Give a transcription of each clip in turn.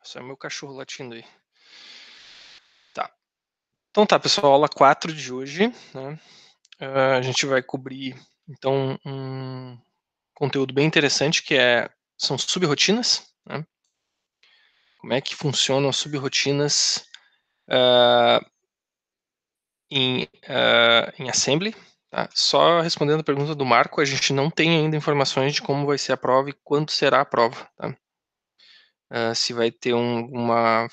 Só é meu cachorro latindo aí. Tá. Então tá, pessoal, aula 4 de hoje, né? A gente vai cobrir, então, um conteúdo bem interessante são subrotinas, né? Como é que funcionam as subrotinas em Assembly, tá? Só respondendo a pergunta do Marco, a gente não tem ainda informações de como vai ser a prova e quando será a prova, tá? Se vai ter uma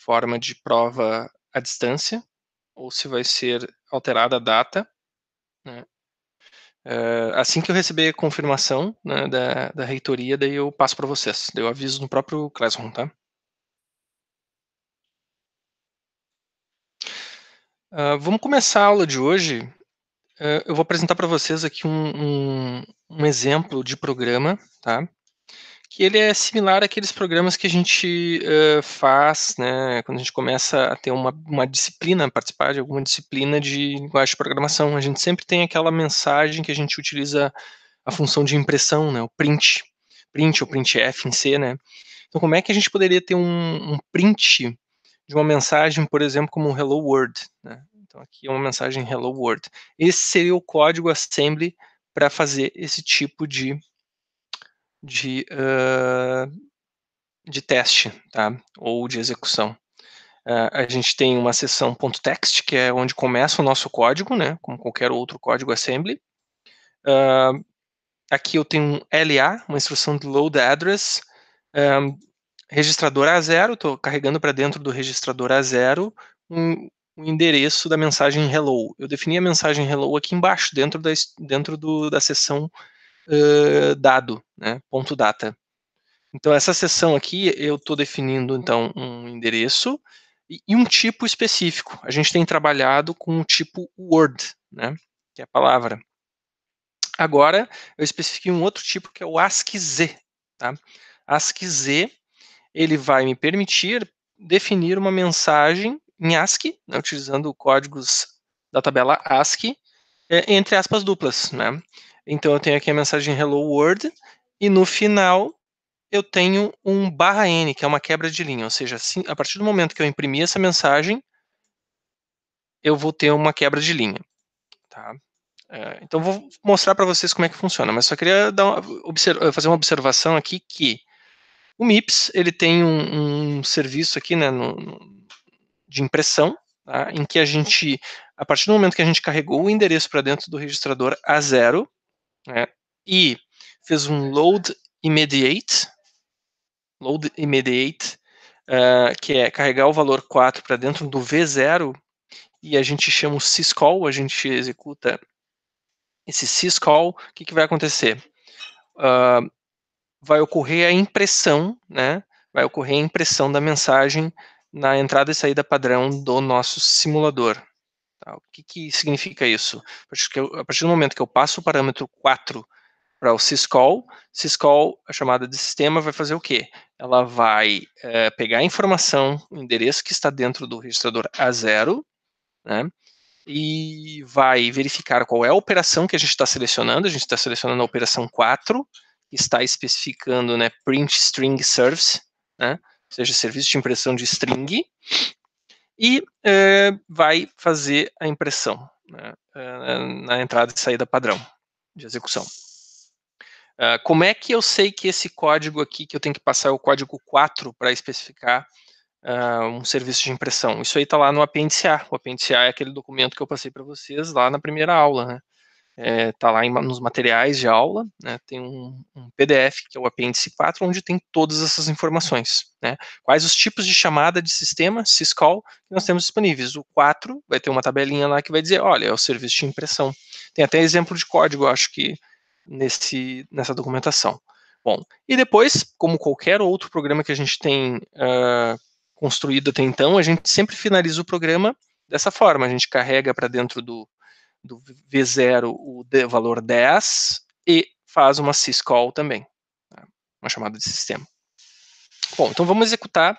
forma de prova à distância, ou se vai ser alterada a data, né? Assim que eu receber a confirmação, né, da reitoria, daí eu passo para vocês. Daí eu aviso no próprio Classroom, tá? Vamos começar a aula de hoje. Eu vou apresentar para vocês aqui um exemplo de programa, tá? Que ele é similar àqueles programas que a gente faz, né, quando a gente começa a ter uma disciplina, participar de alguma disciplina de linguagem de programação. A gente sempre tem aquela mensagem que a gente utiliza a função de impressão, né, o print ou printf em C, né. Então, como é que a gente poderia ter um print de uma mensagem, por exemplo, como um hello world, né? Então, aqui é uma mensagem hello world. Esse seria o código assembly para fazer esse tipo de, uh, de teste, tá? Ou de execução. A gente tem uma seção .text, que é onde começa o nosso código, né? Como qualquer outro código assembly. Aqui eu tenho um LA, uma instrução de load address, registrador A0, estou carregando para dentro do registrador A0 um endereço da mensagem hello. Eu defini a mensagem hello aqui embaixo, dentro da seção dado, né, ponto data. Então, essa seção aqui, eu estou definindo, então, um endereço e um tipo específico. A gente tem trabalhado com o tipo word, né, que é a palavra. Agora, eu especifiquei um outro tipo, que é o ASCII-Z. Tá? ASCII-Z, ele vai me permitir definir uma mensagem em ASCII, né, utilizando códigos da tabela ASCII, entre aspas duplas. Né? Então, eu tenho aqui a mensagem Hello World, e no final eu tenho um /n, que é uma quebra de linha, ou seja, assim, a partir do momento que eu imprimir essa mensagem, eu vou ter uma quebra de linha. Tá? Então, vou mostrar para vocês como é que funciona, mas só queria fazer uma observação aqui que o MIPS ele tem um serviço aqui, né, de impressão, tá, em que a gente, a partir do momento que a gente carregou o endereço para dentro do registrador A0, né, e fez um load immediate, que é carregar o valor 4 para dentro do V0, e a gente chama o syscall, a gente executa esse syscall, o que vai acontecer? Vai ocorrer a impressão, né? Vai ocorrer a impressão da mensagem na entrada e saída padrão do nosso simulador. Tá? O que significa isso? A partir do momento que eu passo o parâmetro 4 para o syscall, a chamada de sistema, vai fazer o quê? Ela vai pegar a informação, o endereço que está dentro do registrador A0, né? E vai verificar qual é a operação que a gente está selecionando. A gente está selecionando a operação 4, que está especificando, né, print string service, né, ou seja, serviço de impressão de string, e vai fazer a impressão, né, na entrada e saída padrão de execução. Como é que eu sei que esse código aqui que eu tenho que passar é o código 4 para especificar um serviço de impressão? Isso aí está lá no apêndice A. O apêndice A é aquele documento que eu passei para vocês lá na primeira aula, né? Está lá nos materiais de aula, né? Tem um PDF, que é o apêndice 4, onde tem todas essas informações, né? Quais os tipos de chamada de sistema, syscall, que nós temos disponíveis. O 4 vai ter uma tabelinha lá que vai dizer, olha, é o serviço de impressão. Tem até exemplo de código, acho que, nessa documentação. Bom, e depois, como qualquer outro programa que a gente tem construído até então, a gente sempre finaliza o programa dessa forma. A gente carrega para dentro do V0 o valor 10 e faz uma syscall também, tá? Uma chamada de sistema. Bom, então vamos executar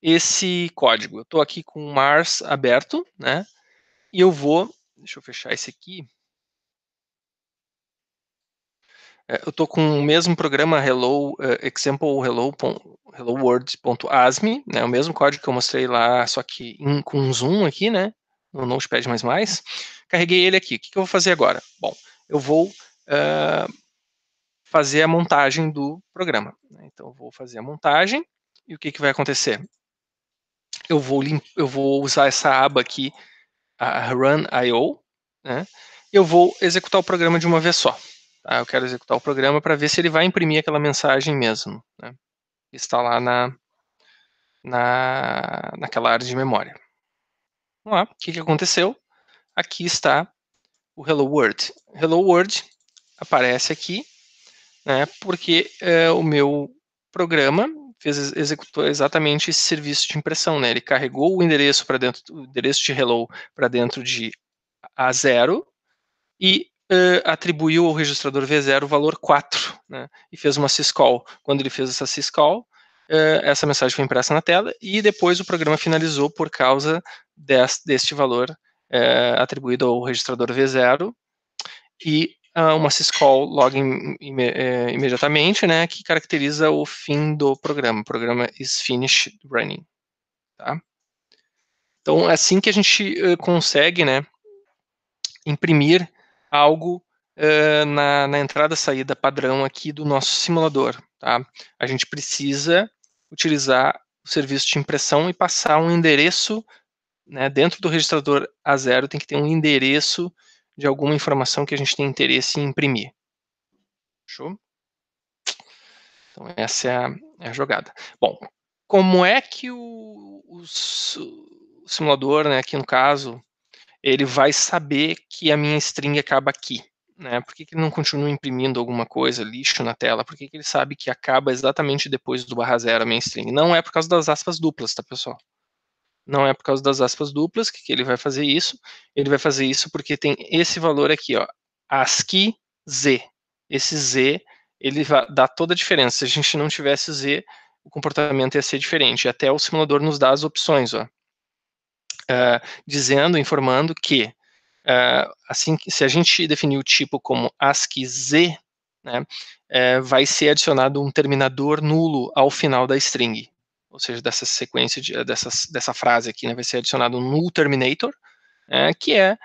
esse código. Eu estou aqui com o Mars aberto, né? E eu vou, deixa eu fechar esse aqui. Eu estou com o mesmo programa hello, example world.asm, né, o mesmo código que eu mostrei lá, só que com zoom aqui, né, no Notepad++. Carreguei ele aqui. O que eu vou fazer agora? Bom, eu vou fazer a montagem do programa. Então, eu vou fazer a montagem, e o que vai acontecer? Eu vou usar essa aba aqui, a run.io, né, e eu vou executar o programa de uma vez só. Tá? Eu quero executar o programa para ver se ele vai imprimir aquela mensagem mesmo, né, que está lá naquela área de memória. Vamos lá, o que aconteceu? Aqui está o Hello World. Hello World aparece aqui, né, porque o meu programa executou exatamente esse serviço de impressão, né? Ele carregou o endereço para dentro, o endereço de hello para dentro de A0 e atribuiu ao registrador V0 o valor 4, né? E fez uma syscall. Quando ele fez essa syscall, essa mensagem foi impressa na tela e depois o programa finalizou por causa deste valor atribuído ao registrador V0 e uma syscall logo imediatamente, né, que caracteriza o fim do programa. O programa is finished running. Tá? Então, é assim que a gente consegue, né, imprimir algo na entrada-saída padrão aqui do nosso simulador. Tá? A gente precisa utilizar o serviço de impressão e passar um endereço, né, dentro do registrador A0 tem que ter um endereço de alguma informação que a gente tem interesse em imprimir. Show? Então, essa é a jogada. Bom, como é que o simulador, né, aqui no caso, ele vai saber que a minha string acaba aqui? Né? Por que ele não continua imprimindo alguma coisa, lixo na tela? Por que ele sabe que acaba exatamente depois do /0 a minha string? Não é por causa das aspas duplas, tá, pessoal? Não é por causa das aspas duplas que ele vai fazer isso. Ele vai fazer isso porque tem esse valor aqui, ó, ASCII Z. Esse Z, ele vai dar toda a diferença. Se a gente não tivesse Z, o comportamento ia ser diferente. Até o simulador nos dá as opções, ó, dizendo, informando que assim, se a gente definir o tipo como ASCII Z, né, vai ser adicionado um terminador nulo ao final da string. Ou seja, dessa sequência, dessa frase aqui, né, vai ser adicionado um null terminator, que é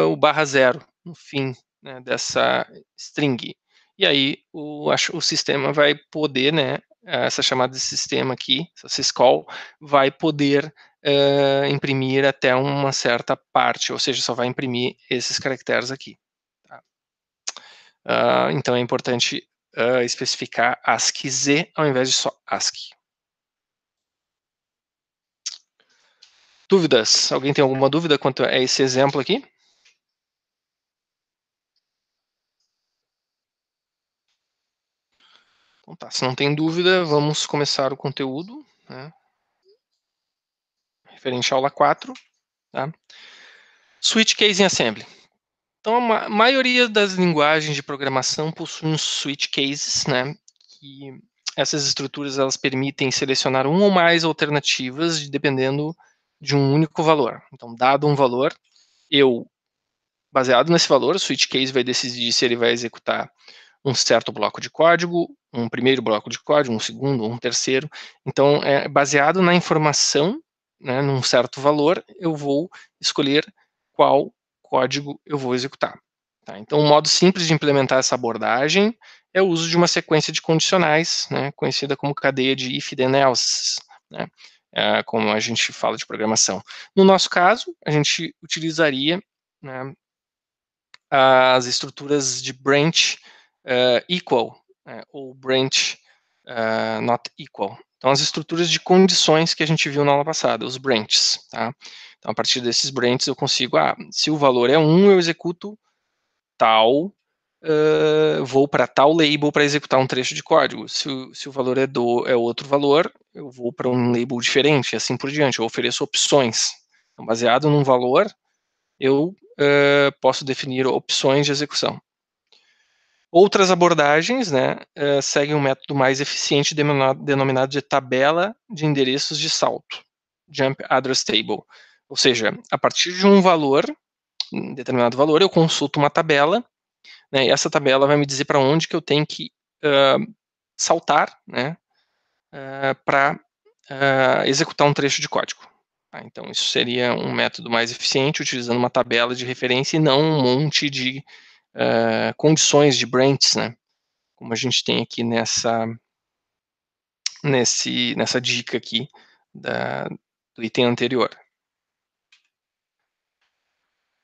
o /0 no fim, né, dessa string. E aí o sistema vai poder, né, essa chamada de sistema aqui, essa syscall, vai poder imprimir até uma certa parte, ou seja, só vai imprimir esses caracteres aqui. Tá? Então é importante especificar ASCII Z ao invés de só ASCII. Dúvidas? Alguém tem alguma dúvida quanto a esse exemplo aqui? Então tá, se não tem dúvida, vamos começar o conteúdo, né, referente à aula 4. Tá? Switch Case em Assembly. Então, a maioria das linguagens de programação possuem switch cases, né, que essas estruturas elas permitem selecionar uma ou mais alternativas dependendo de um único valor. Então, dado um valor, baseado nesse valor, o switch case vai decidir se ele vai executar um certo bloco de código, um primeiro bloco de código, um segundo, um terceiro. Então, baseado na informação, né, num certo valor, eu vou escolher qual código eu vou executar. Tá? Então, um modo simples de implementar essa abordagem é o uso de uma sequência de condicionais, né, conhecida como cadeia de if then else, né, como a gente fala de programação. No nosso caso, a gente utilizaria, né, as estruturas de branch equal, ou branch not equal. Então, as estruturas de condições que a gente viu na aula passada, os branches. Tá? Então, a partir desses branches, eu consigo, se o valor é 1, eu executo tal, vou para tal label para executar um trecho de código. Se o valor é outro valor, eu vou para um label diferente, e assim por diante. Eu ofereço opções. Então, baseado num valor, eu posso definir opções de execução. Outras abordagens, né, seguem um método mais eficiente denominado de tabela de endereços de salto, Jump Address Table. Ou seja, a partir de um valor, um determinado valor, eu consulto uma tabela, né, e essa tabela vai me dizer para onde que eu tenho que saltar, né, para executar um trecho de código. Tá? Então, isso seria um método mais eficiente, utilizando uma tabela de referência e não um monte de condições de branches, né? Como a gente tem aqui nessa dica aqui do item anterior.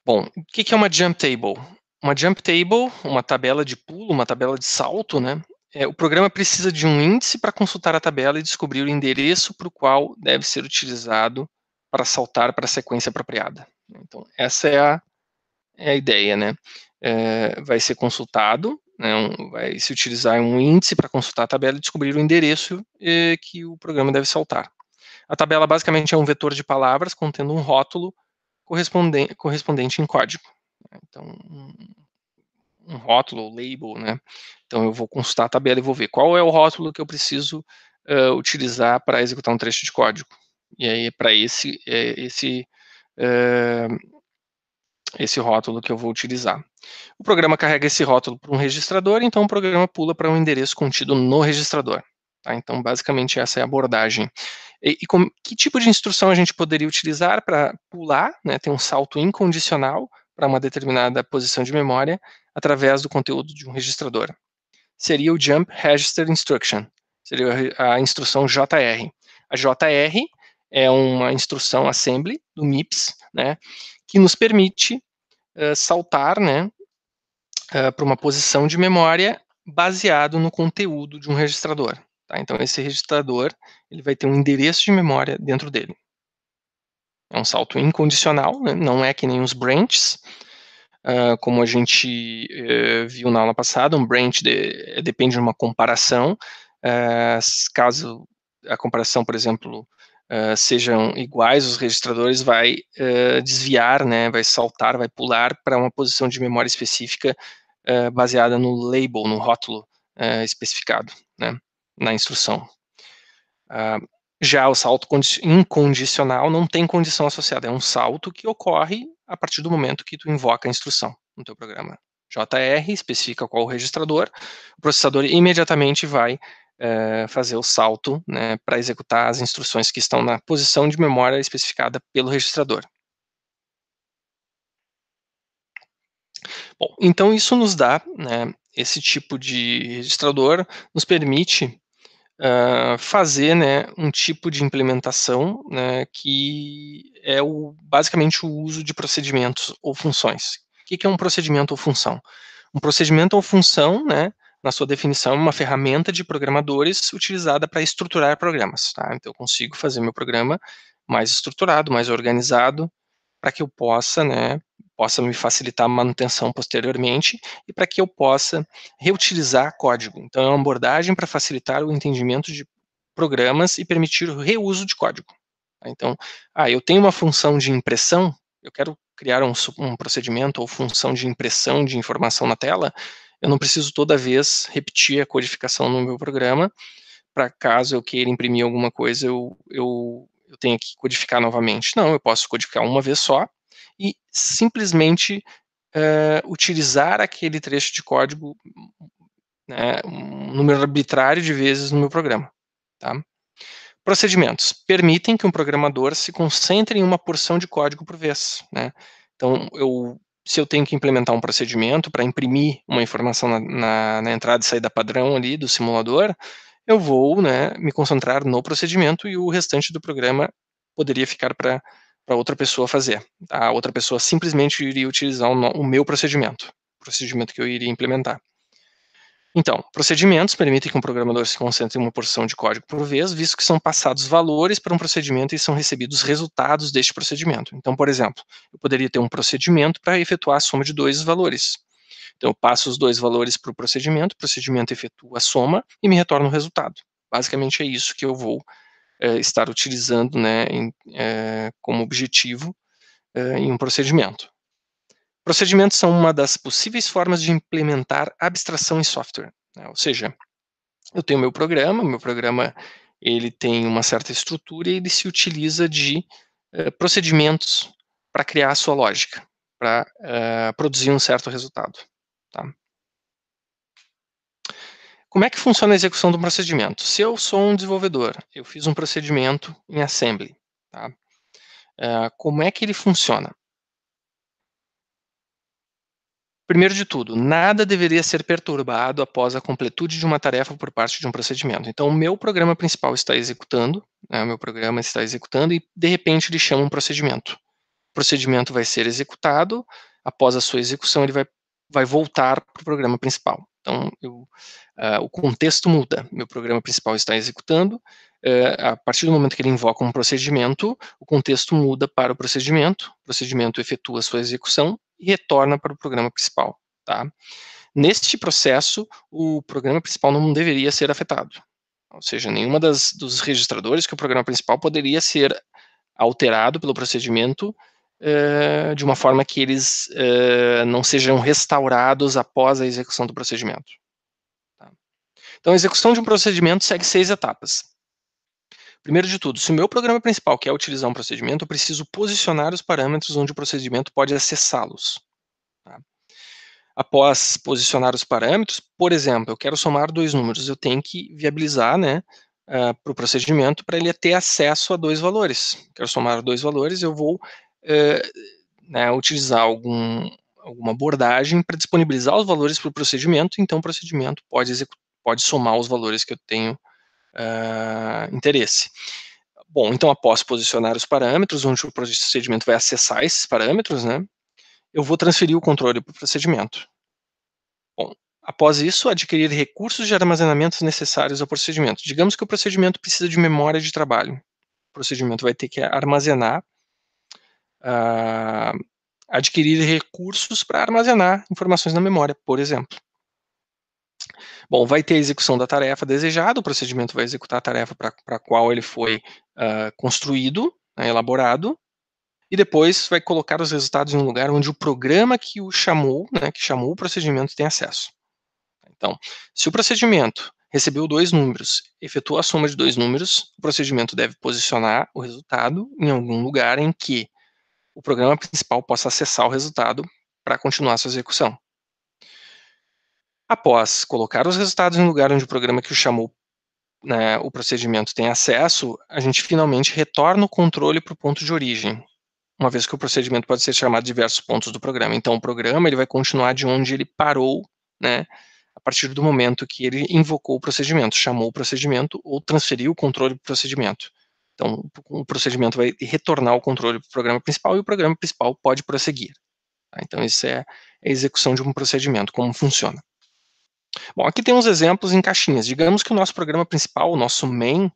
Bom, o que é uma jump table? Uma jump table, uma tabela de pulo, uma tabela de salto, né? O programa precisa de um índice para consultar a tabela e descobrir o endereço para o qual deve ser utilizado para saltar para a sequência apropriada. Então, essa é a ideia, né? Vai ser consultado, né, vai se utilizar um índice para consultar a tabela e descobrir o endereço que o programa deve saltar. A tabela basicamente é um vetor de palavras contendo um rótulo correspondente em código. Então, um rótulo, label, né? Então, eu vou consultar a tabela e vou ver qual é o rótulo que eu preciso utilizar para executar um trecho de código. E aí, para esse rótulo que eu vou utilizar. O programa carrega esse rótulo para um registrador, então o programa pula para um endereço contido no registrador. Tá? Então, basicamente, essa é a abordagem. Que tipo de instrução a gente poderia utilizar para pular, né, ter um salto incondicional para uma determinada posição de memória através do conteúdo de um registrador? Seria o Jump Register Instruction, seria a instrução JR. A JR é uma instrução assembly do MIPS, né, que nos permite saltar, né, para uma posição de memória baseado no conteúdo de um registrador. Tá? Então, esse registrador ele vai ter um endereço de memória dentro dele. É um salto incondicional, né? Não é que nem os branches, como a gente viu na aula passada. Um branch depende de uma comparação. Caso a comparação, por exemplo, sejam iguais, os registradores vai desviar, né, vai saltar, vai pular para uma posição de memória específica baseada no label, no rótulo especificado, né, na instrução. Já o salto incondicional não tem condição associada, é um salto que ocorre a partir do momento que tu invoca a instrução no teu programa. JR especifica qual o registrador, o processador imediatamente vai fazer o salto, né, para executar as instruções que estão na posição de memória especificada pelo registrador. Bom, então isso nos dá, né, esse tipo de registrador nos permite fazer, né, um tipo de implementação, né, que é basicamente o uso de procedimentos ou funções. O que é um procedimento ou função? Um procedimento ou função, né, na sua definição, é uma ferramenta de programadores utilizada para estruturar programas. Tá? Então, eu consigo fazer meu programa mais estruturado, mais organizado, para que eu possa me facilitar a manutenção posteriormente e para que eu possa reutilizar código. Então, é uma abordagem para facilitar o entendimento de programas e permitir o reuso de código. Tá? Então, eu tenho uma função de impressão, eu quero criar um procedimento ou função de impressão de informação na tela, eu não preciso toda vez repetir a codificação no meu programa, para caso eu queira imprimir alguma coisa, eu tenha que codificar novamente. Não, eu posso codificar uma vez só e simplesmente utilizar aquele trecho de código, né, um número arbitrário de vezes no meu programa. Tá? Procedimentos permitem que um programador se concentre em uma porção de código por vez. Né? Então, se eu tenho que implementar um procedimento para imprimir uma informação na entrada e saída padrão ali do simulador, eu vou, né, me concentrar no procedimento e o restante do programa poderia ficar para outra pessoa fazer. A outra pessoa simplesmente iria utilizar o meu procedimento que eu iria implementar. Então, procedimentos permitem que um programador se concentre em uma porção de código por vez, visto que são passados valores para um procedimento e são recebidos resultados deste procedimento. Então, por exemplo, eu poderia ter um procedimento para efetuar a soma de dois valores. Então, eu passo os dois valores para o procedimento efetua a soma e me retorna o resultado. Basicamente é isso que eu vou estar utilizando, né, como objetivo em um procedimento. Procedimentos são uma das possíveis formas de implementar abstração em software. Né? Ou seja, eu tenho meu programa ele tem uma certa estrutura e ele se utiliza de procedimentos para criar a sua lógica, para produzir um certo resultado. Tá? Como é que funciona a execução do procedimento? Se eu sou um desenvolvedor, eu fiz um procedimento em assembly, tá? Como é que ele funciona? Primeiro de tudo, nada deveria ser perturbado após a completude de uma tarefa por parte de um procedimento. Então, o meu programa principal está executando, né, o meu programa está executando e, de repente, ele chama um procedimento. O procedimento vai ser executado, após a sua execução, ele vai voltar para o programa principal. Então, o contexto muda. Meu programa principal está executando, a partir do momento que ele invoca um procedimento, o contexto muda para o procedimento efetua a sua execução e retorna para o programa principal. Tá? Neste processo, o programa principal não deveria ser afetado. Ou seja, nenhuma dos registradores que o programa principal poderia ser alterado pelo procedimento de uma forma que eles não sejam restaurados após a execução do procedimento. Tá? Então, a execução de um procedimento segue 6 etapas. Primeiro de tudo, se o meu programa principal quer utilizar um procedimento, eu preciso posicionar os parâmetros onde o procedimento pode acessá-los. Tá? Após posicionar os parâmetros, por exemplo, eu quero somar 2 números, eu tenho que viabilizar, né, para o procedimento para ele ter acesso a 2 valores. Quero somar 2 valores, eu vou né, utilizar alguma abordagem para disponibilizar os valores para o procedimento, então o procedimento pode somar os valores que eu tenho interesse. Bom, então após posicionar os parâmetros, onde o procedimento vai acessar esses parâmetros, né, eu vou transferir o controle para o procedimento. Bom, após isso, adquirir recursos de armazenamento necessários ao procedimento. Digamos que o procedimento precisa de memória de trabalho. O procedimento vai ter que armazenar, adquirir recursos para armazenar informações na memória, por exemplo. Bom, vai ter a execução da tarefa desejada, o procedimento vai executar a tarefa para a qual ele foi construído, né, elaborado, e depois vai colocar os resultados em um lugar onde o programa que o chamou, né, que chamou o procedimento, tem acesso. Então, se o procedimento recebeu 2 números, efetuou a soma de 2 números, o procedimento deve posicionar o resultado em algum lugar em que o programa principal possa acessar o resultado para continuar sua execução. Após colocar os resultados em um lugar onde o programa que o chamou, né, o procedimento tem acesso, a gente finalmente retorna o controle para o ponto de origem, uma vez que o procedimento pode ser chamado de diversos pontos do programa. Então, o programa ele vai continuar de onde ele parou, né, a partir do momento que ele invocou o procedimento, chamou o procedimento ou transferiu o controle para o procedimento. Então, o procedimento vai retornar o controle para o programa principal e o programa principal pode prosseguir. Tá? Então, isso é a execução de um procedimento, como funciona. Bom, aqui tem uns exemplos em caixinhas. Digamos que o nosso programa principal, o nosso main,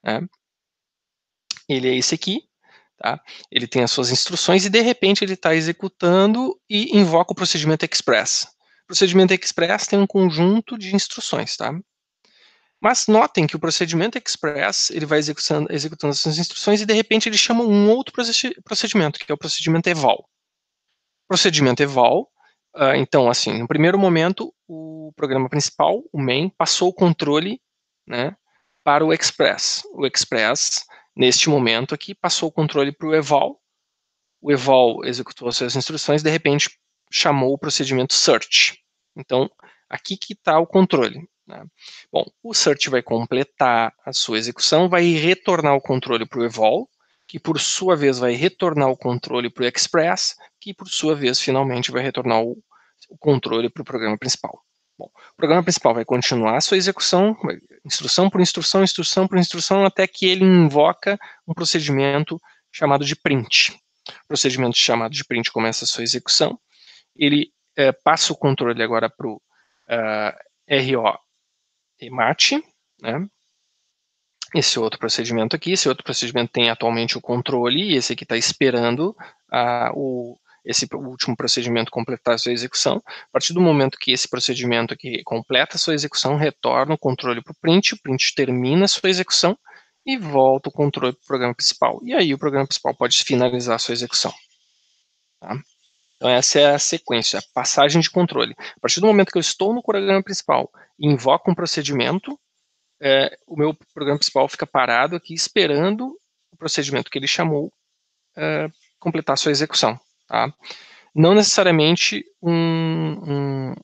né, ele é esse aqui, tá? Ele tem as suas instruções e, de repente, ele está executando e invoca o procedimento express. O procedimento express tem um conjunto de instruções, tá? Mas notem que o procedimento express, ele vai executando essas instruções e, de repente, ele chama um outro procedimento, que é o procedimento eval. Procedimento eval, então, assim, no primeiro momento, o programa principal, o main, passou o controle, né, para o express. O express, neste momento aqui, passou o controle para o eval executou as suas instruções, de repente, chamou o procedimento search. Então, aqui que está o controle. Né? Bom, o search vai completar a sua execução, vai retornar o controle para o eval, que por sua vez vai retornar o controle para o express, que por sua vez finalmente vai retornar o controle para o programa principal. Bom, o programa principal vai continuar a sua execução, instrução por instrução, instrução por instrução, até que ele invoca um procedimento chamado de print. O procedimento chamado de print começa a sua execução, ele passa o controle agora para o RO EMAT, né? Esse outro procedimento aqui, esse outro procedimento tem atualmente o controle, e esse aqui está esperando esse último procedimento completar a sua execução. A partir do momento que esse procedimento aqui completa a sua execução, retorna o controle para o print termina a sua execução e volta o controle para o programa principal. E aí o programa principal pode finalizar a sua execução. Tá? Então essa é a sequência, a passagem de controle. A partir do momento que eu estou no programa principal e invoco um procedimento, o meu programa principal fica parado aqui esperando o procedimento que ele chamou completar sua execução. Tá? Não necessariamente um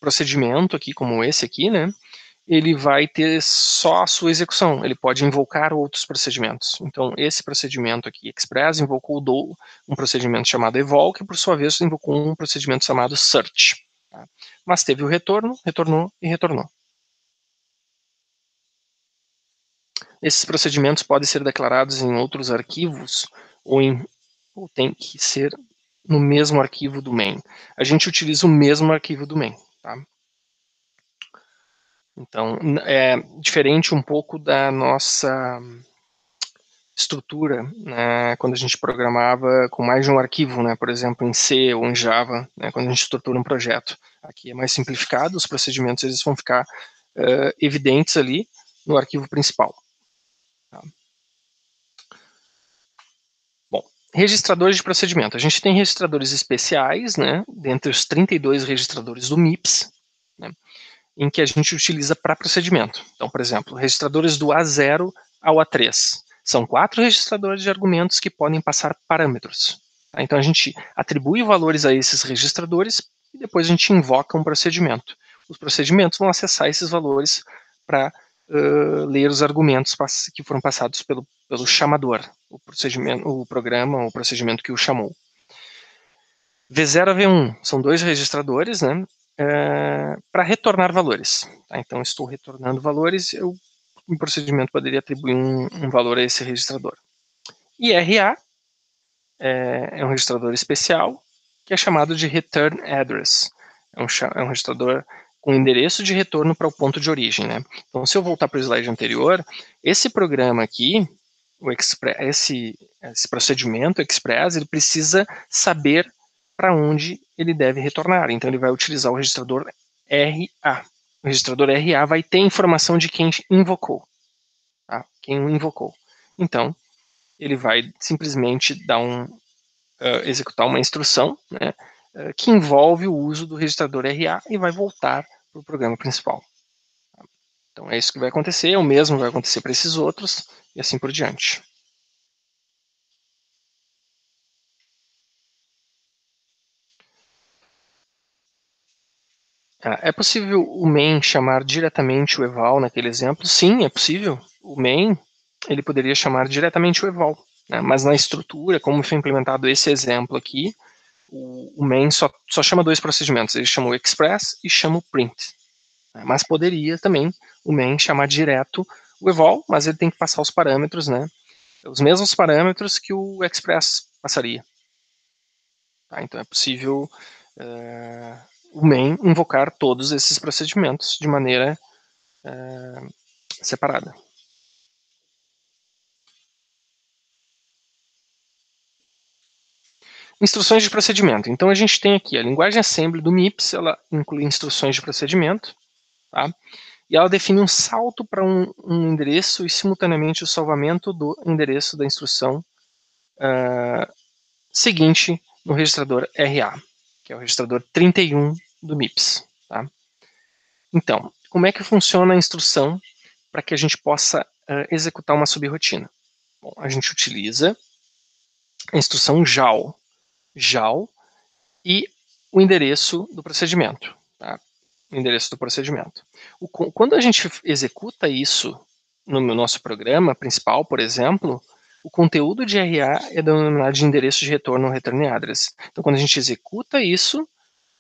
procedimento aqui, como esse aqui, né, ele vai ter só a sua execução, ele pode invocar outros procedimentos. Então, esse procedimento aqui, express, invocou um procedimento chamado evol, que por sua vez invocou um procedimento chamado search. Tá? Mas teve o retorno, retornou e retornou. Esses procedimentos podem ser declarados em outros arquivos ou tem que ser no mesmo arquivo do main. A gente utiliza o mesmo arquivo do main. Tá? Então, é diferente um pouco da nossa estrutura, né, quando a gente programava com mais de um arquivo, né, por exemplo, em C ou em Java, né, quando a gente estrutura um projeto. Aqui é mais simplificado, os procedimentos eles vão ficar evidentes ali no arquivo principal. Tá? Bom, registradores de procedimento. A gente tem registradores especiais, né, dentre os 32 registradores do MIPS, né, em que a gente utiliza para procedimento. Então, por exemplo, registradores do A0 ao A3. São 4 registradores de argumentos que podem passar parâmetros. Tá? Então, a gente atribui valores a esses registradores e depois a gente invoca um procedimento. Os procedimentos vão acessar esses valores para ler os argumentos que foram passados pelo chamador, o programa, o procedimento que o chamou. V0 a V1 são 2 registradores, né, para retornar valores. Tá? Então, estou retornando valores, o procedimento poderia atribuir um valor a esse registrador. E RA é um registrador especial, que é chamado de Return Address. É um registrador com endereço de retorno para o ponto de origem. Né? Então, se eu voltar para o slide anterior, esse programa aqui, esse procedimento Express, ele precisa saber para onde ele deve retornar. Então, ele vai utilizar o registrador RA. O registrador RA vai ter informação de quem invocou. Tá? Quem o invocou. Então, ele vai simplesmente executar uma instrução, né, que envolve o uso do registrador RA e vai voltar para o programa principal. Então, é isso que vai acontecer. O mesmo vai acontecer para esses outros e assim por diante. É possível o main chamar diretamente o eval naquele exemplo? Sim, é possível. O main ele poderia chamar diretamente o eval, né? Mas na estrutura, como foi implementado esse exemplo aqui, o main só chama 2 procedimentos. Ele chama o express e chama o print. Né? Mas poderia também o main chamar direto o eval, mas ele tem que passar os parâmetros, né? Os mesmos parâmetros que o express passaria. Tá? Então é possível o main invocar todos esses procedimentos de maneira separada. Instruções de procedimento. Então a gente tem aqui a linguagem assembly do MIPS, ela inclui instruções de procedimento, tá? E ela define um salto para um endereço e simultaneamente o salvamento do endereço da instrução seguinte no registrador RA, que é o registrador 31 do MIPS. Tá? Então, como é que funciona a instrução para que a gente possa executar uma subrotina? Bom, a gente utiliza a instrução JAL. JAL e o endereço do procedimento. Tá? O endereço do procedimento. Quando a gente executa isso no nosso programa principal, por exemplo, o conteúdo de RA é denominado de endereço de retorno, return address. Então, quando a gente executa isso,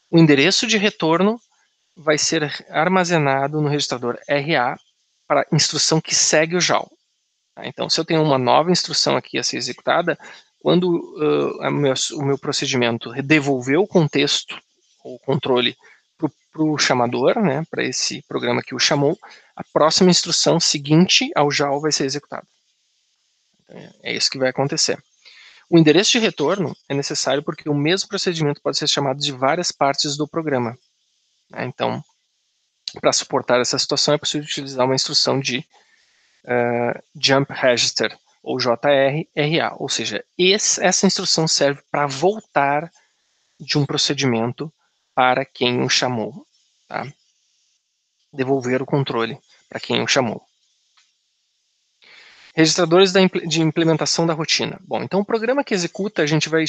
o endereço de retorno vai ser armazenado no registrador RA para a instrução que segue o JAL. Tá? Então, se eu tenho uma nova instrução aqui a ser executada, quando o meu procedimento devolver o contexto, ou controle, para o chamador, né, para esse programa que o chamou, a próxima instrução seguinte ao JAL vai ser executada. Então, é isso que vai acontecer. O endereço de retorno é necessário porque o mesmo procedimento pode ser chamado de várias partes do programa. Né? Então, para suportar essa situação, é possível utilizar uma instrução de Jump Register, ou JRRA, ou seja, essa instrução serve para voltar de um procedimento para quem o chamou. Tá? Devolver o controle para quem o chamou. Registradores de implementação da rotina. Bom, então o programa que executa, a gente vai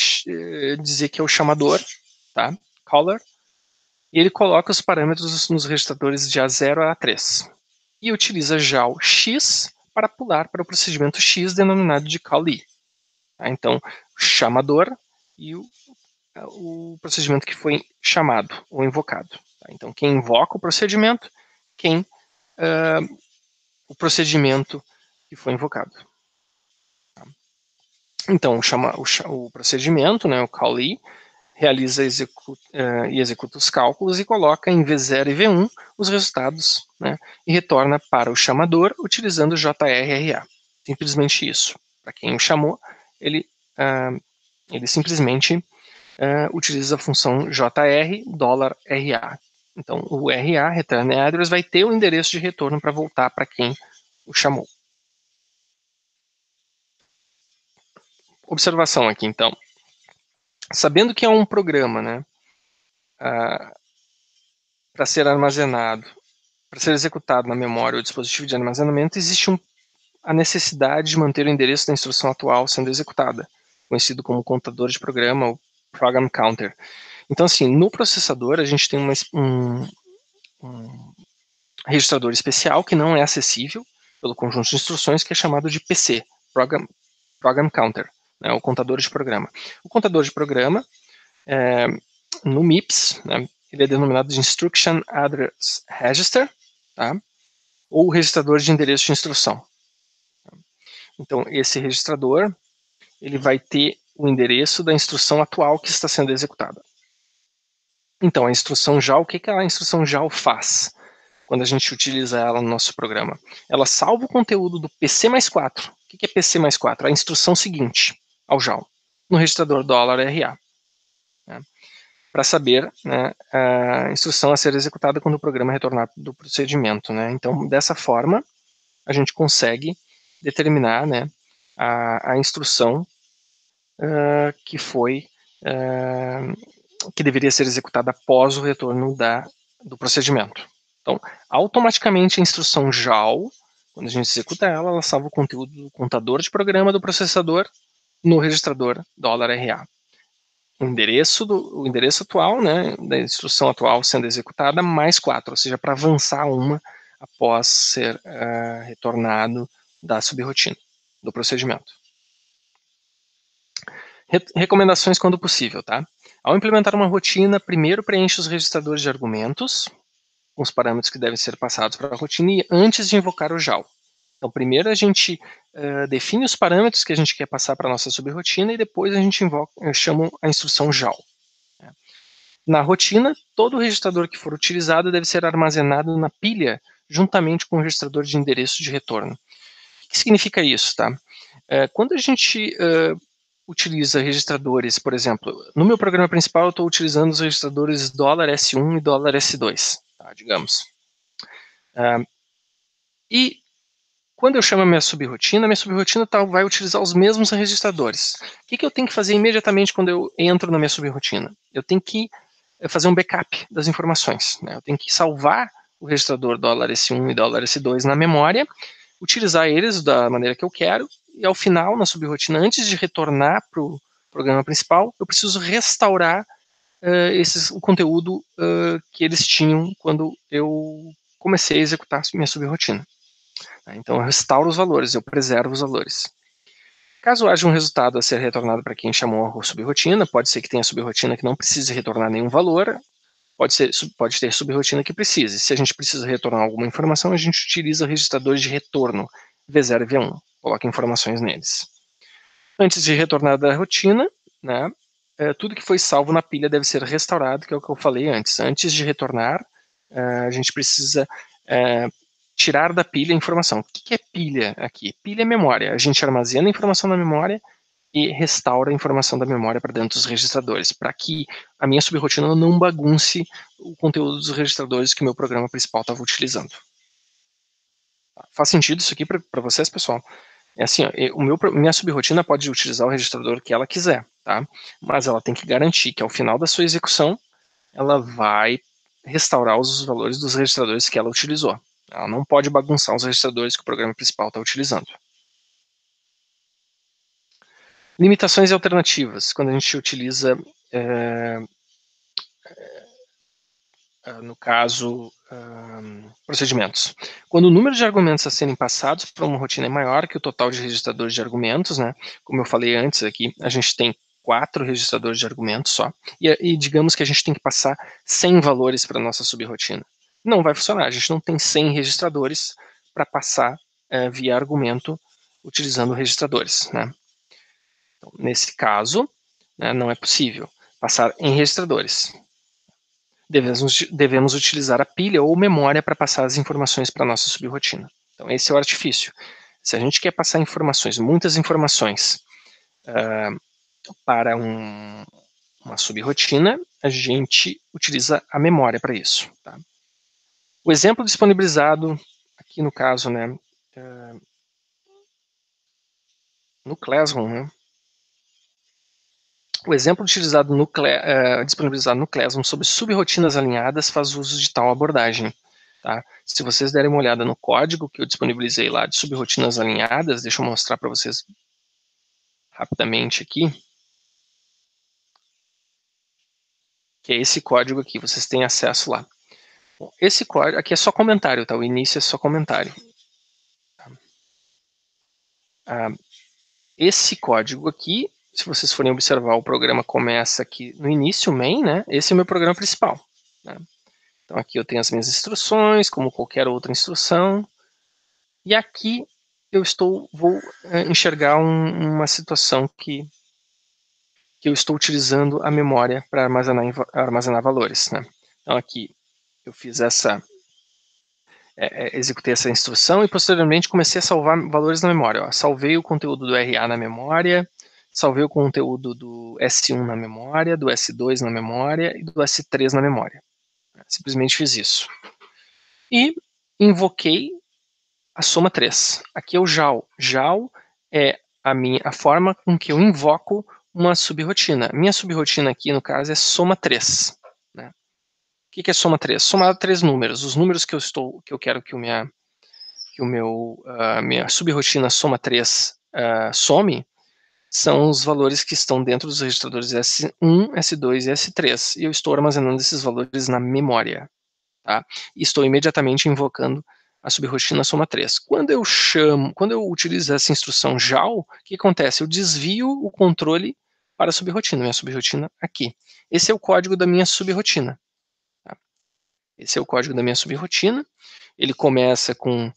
dizer que é o chamador, tá? Caller. E ele coloca os parâmetros nos registradores de A0 a A3. E utiliza já o X para pular para o procedimento X denominado de callee. Tá? Então, o chamador e o procedimento que foi chamado ou invocado. Tá? Então, quem invoca o procedimento, o procedimento que foi invocado. Tá? Então, o procedimento, né, o callee, realiza e executa os cálculos e coloca em V0 e V1 os resultados, né, e retorna para o chamador utilizando o JRRA. Simplesmente isso. Para quem o chamou, ele, ele simplesmente utiliza a função JR$RA. Então, o RA, Return Address, vai ter o endereço de retorno para voltar para quem o chamou. Observação aqui, então. Sabendo que é um programa, né, para ser armazenado, para ser executado na memória ou dispositivo de armazenamento, existe a necessidade de manter o endereço da instrução atual sendo executada, conhecido como contador de programa ou program counter. Então, assim, no processador, a gente tem um registrador especial que não é acessível pelo conjunto de instruções, que é chamado de PC, Program Counter, né, o contador de programa. O contador de programa, no MIPS, né, ele é denominado de Instruction Address Register, tá? Ou registrador de endereço de instrução. Então, esse registrador, ele vai ter o endereço da instrução atual que está sendo executada. Então, a instrução JAL, o que a instrução JAL faz quando a gente utiliza ela no nosso programa? Ela salva o conteúdo do PC mais 4. O que é PC mais 4? A instrução seguinte ao JAL, no registrador $RA. Né? Para saber, né, a instrução a ser executada quando o programa retornar do procedimento. Né? Então, dessa forma, a gente consegue determinar, né, a instrução que foi que deveria ser executada após o retorno do procedimento. Então, automaticamente a instrução JAL, quando a gente executa ela, ela salva o conteúdo do contador de programa do processador no registrador $RA. O endereço atual, né, da instrução atual sendo executada, mais 4, ou seja, para avançar uma após ser retornado da subrotina, do procedimento. Recomendações quando possível, tá? Ao implementar uma rotina, primeiro preenche os registradores de argumentos, com os parâmetros que devem ser passados para a rotina, e antes de invocar o JAL. Então, primeiro a gente define os parâmetros que a gente quer passar para a nossa subrotina e depois a gente chama a instrução JAL. Na rotina, todo registrador que for utilizado deve ser armazenado na pilha juntamente com o registrador de endereço de retorno. O que significa isso, tá? Quando a gente utiliza registradores, por exemplo, no meu programa principal eu estou utilizando os registradores $S1 e $S2, tá, digamos. E quando eu chamo a minha subrotina vai utilizar os mesmos registradores. O que eu tenho que fazer imediatamente quando eu entro na minha subrotina? Eu tenho que fazer um backup das informações. Né? Eu tenho que salvar o registrador $S1 e $S2 na memória, utilizar eles da maneira que eu quero, e ao final, na subrotina, antes de retornar para o programa principal, eu preciso restaurar o conteúdo que eles tinham quando eu comecei a executar minha subrotina. Então, eu restauro os valores, eu preservo os valores. Caso haja um resultado a ser retornado para quem chamou a subrotina, pode ser que tenha subrotina que não precise retornar nenhum valor, pode ter subrotina que precise. Se a gente precisa retornar alguma informação, a gente utiliza registradores de retorno, V0 e V1, coloca informações neles. Antes de retornar da rotina, né, tudo que foi salvo na pilha deve ser restaurado, que é o que eu falei antes. Antes de retornar, a gente precisa tirar da pilha a informação. O que é pilha aqui? Pilha é memória. A gente armazena a informação na memória e restaura a informação da memória para dentro dos registradores, para que a minha subrotina não bagunce o conteúdo dos registradores que o meu programa principal estava utilizando. Faz sentido isso aqui para vocês, pessoal? É assim, ó, minha subrotina pode utilizar o registrador que ela quiser, tá? Mas ela tem que garantir que ao final da sua execução, ela vai restaurar os valores dos registradores que ela utilizou. Ela não pode bagunçar os registradores que o programa principal está utilizando. Limitações e alternativas, quando a gente utiliza no caso, procedimentos. Quando o número de argumentos a serem passados para uma rotina é maior que o total de registradores de argumentos, né? Como eu falei antes aqui, a gente tem 4 registradores de argumentos só, e digamos que a gente tem que passar 100 valores para a nossa subrotina. Não vai funcionar, a gente não tem 100 registradores para passar via argumento utilizando registradores, né? Então, nesse caso, né, não é possível passar em registradores. Devemos utilizar a pilha ou memória para passar as informações para a nossa subrotina. Então, esse é o artifício. Se a gente quer passar informações, muitas informações, para uma subrotina, a gente utiliza a memória para isso. Tá? O exemplo disponibilizado, aqui no caso, né, no Classroom, né, o exemplo utilizado disponibilizado no Classroom sobre subrotinas alinhadas faz uso de tal abordagem. Tá? Se vocês derem uma olhada no código que eu disponibilizei lá de subrotinas alinhadas, deixa eu mostrar para vocês rapidamente aqui, que é esse código aqui, vocês têm acesso lá. Bom, esse código aqui é só comentário, tá? O início é só comentário. Esse código aqui, se vocês forem observar, o programa começa aqui no início, main, né? Esse é o meu programa principal. Né? Então aqui eu tenho as minhas instruções, como qualquer outra instrução. E aqui eu vou enxergar uma situação que eu estou utilizando a memória para armazenar valores. Né? Então aqui eu fiz executei essa instrução e posteriormente comecei a salvar valores na memória. Ó. Salvei o conteúdo do RA na memória, salvei o conteúdo do S1 na memória, do S2 na memória e do S3 na memória. Simplesmente fiz isso. E invoquei a soma 3. Aqui é o JAL. JAL é a forma com que eu invoco uma subrotina. Minha subrotina aqui, no caso, é soma 3. Né? O que é soma 3? Somar 3 números. Os números que eu quero que minha subrotina soma 3 some são os valores que estão dentro dos registradores S1, S2 e S3. E eu estou armazenando esses valores na memória. Tá? E estou imediatamente invocando a subrotina soma 3. Quando eu utilizo essa instrução JAL, o que acontece? Eu desvio o controle para a subrotina, minha subrotina aqui. Esse é o código da minha subrotina. Tá? Esse é o código da minha subrotina. Ele começa com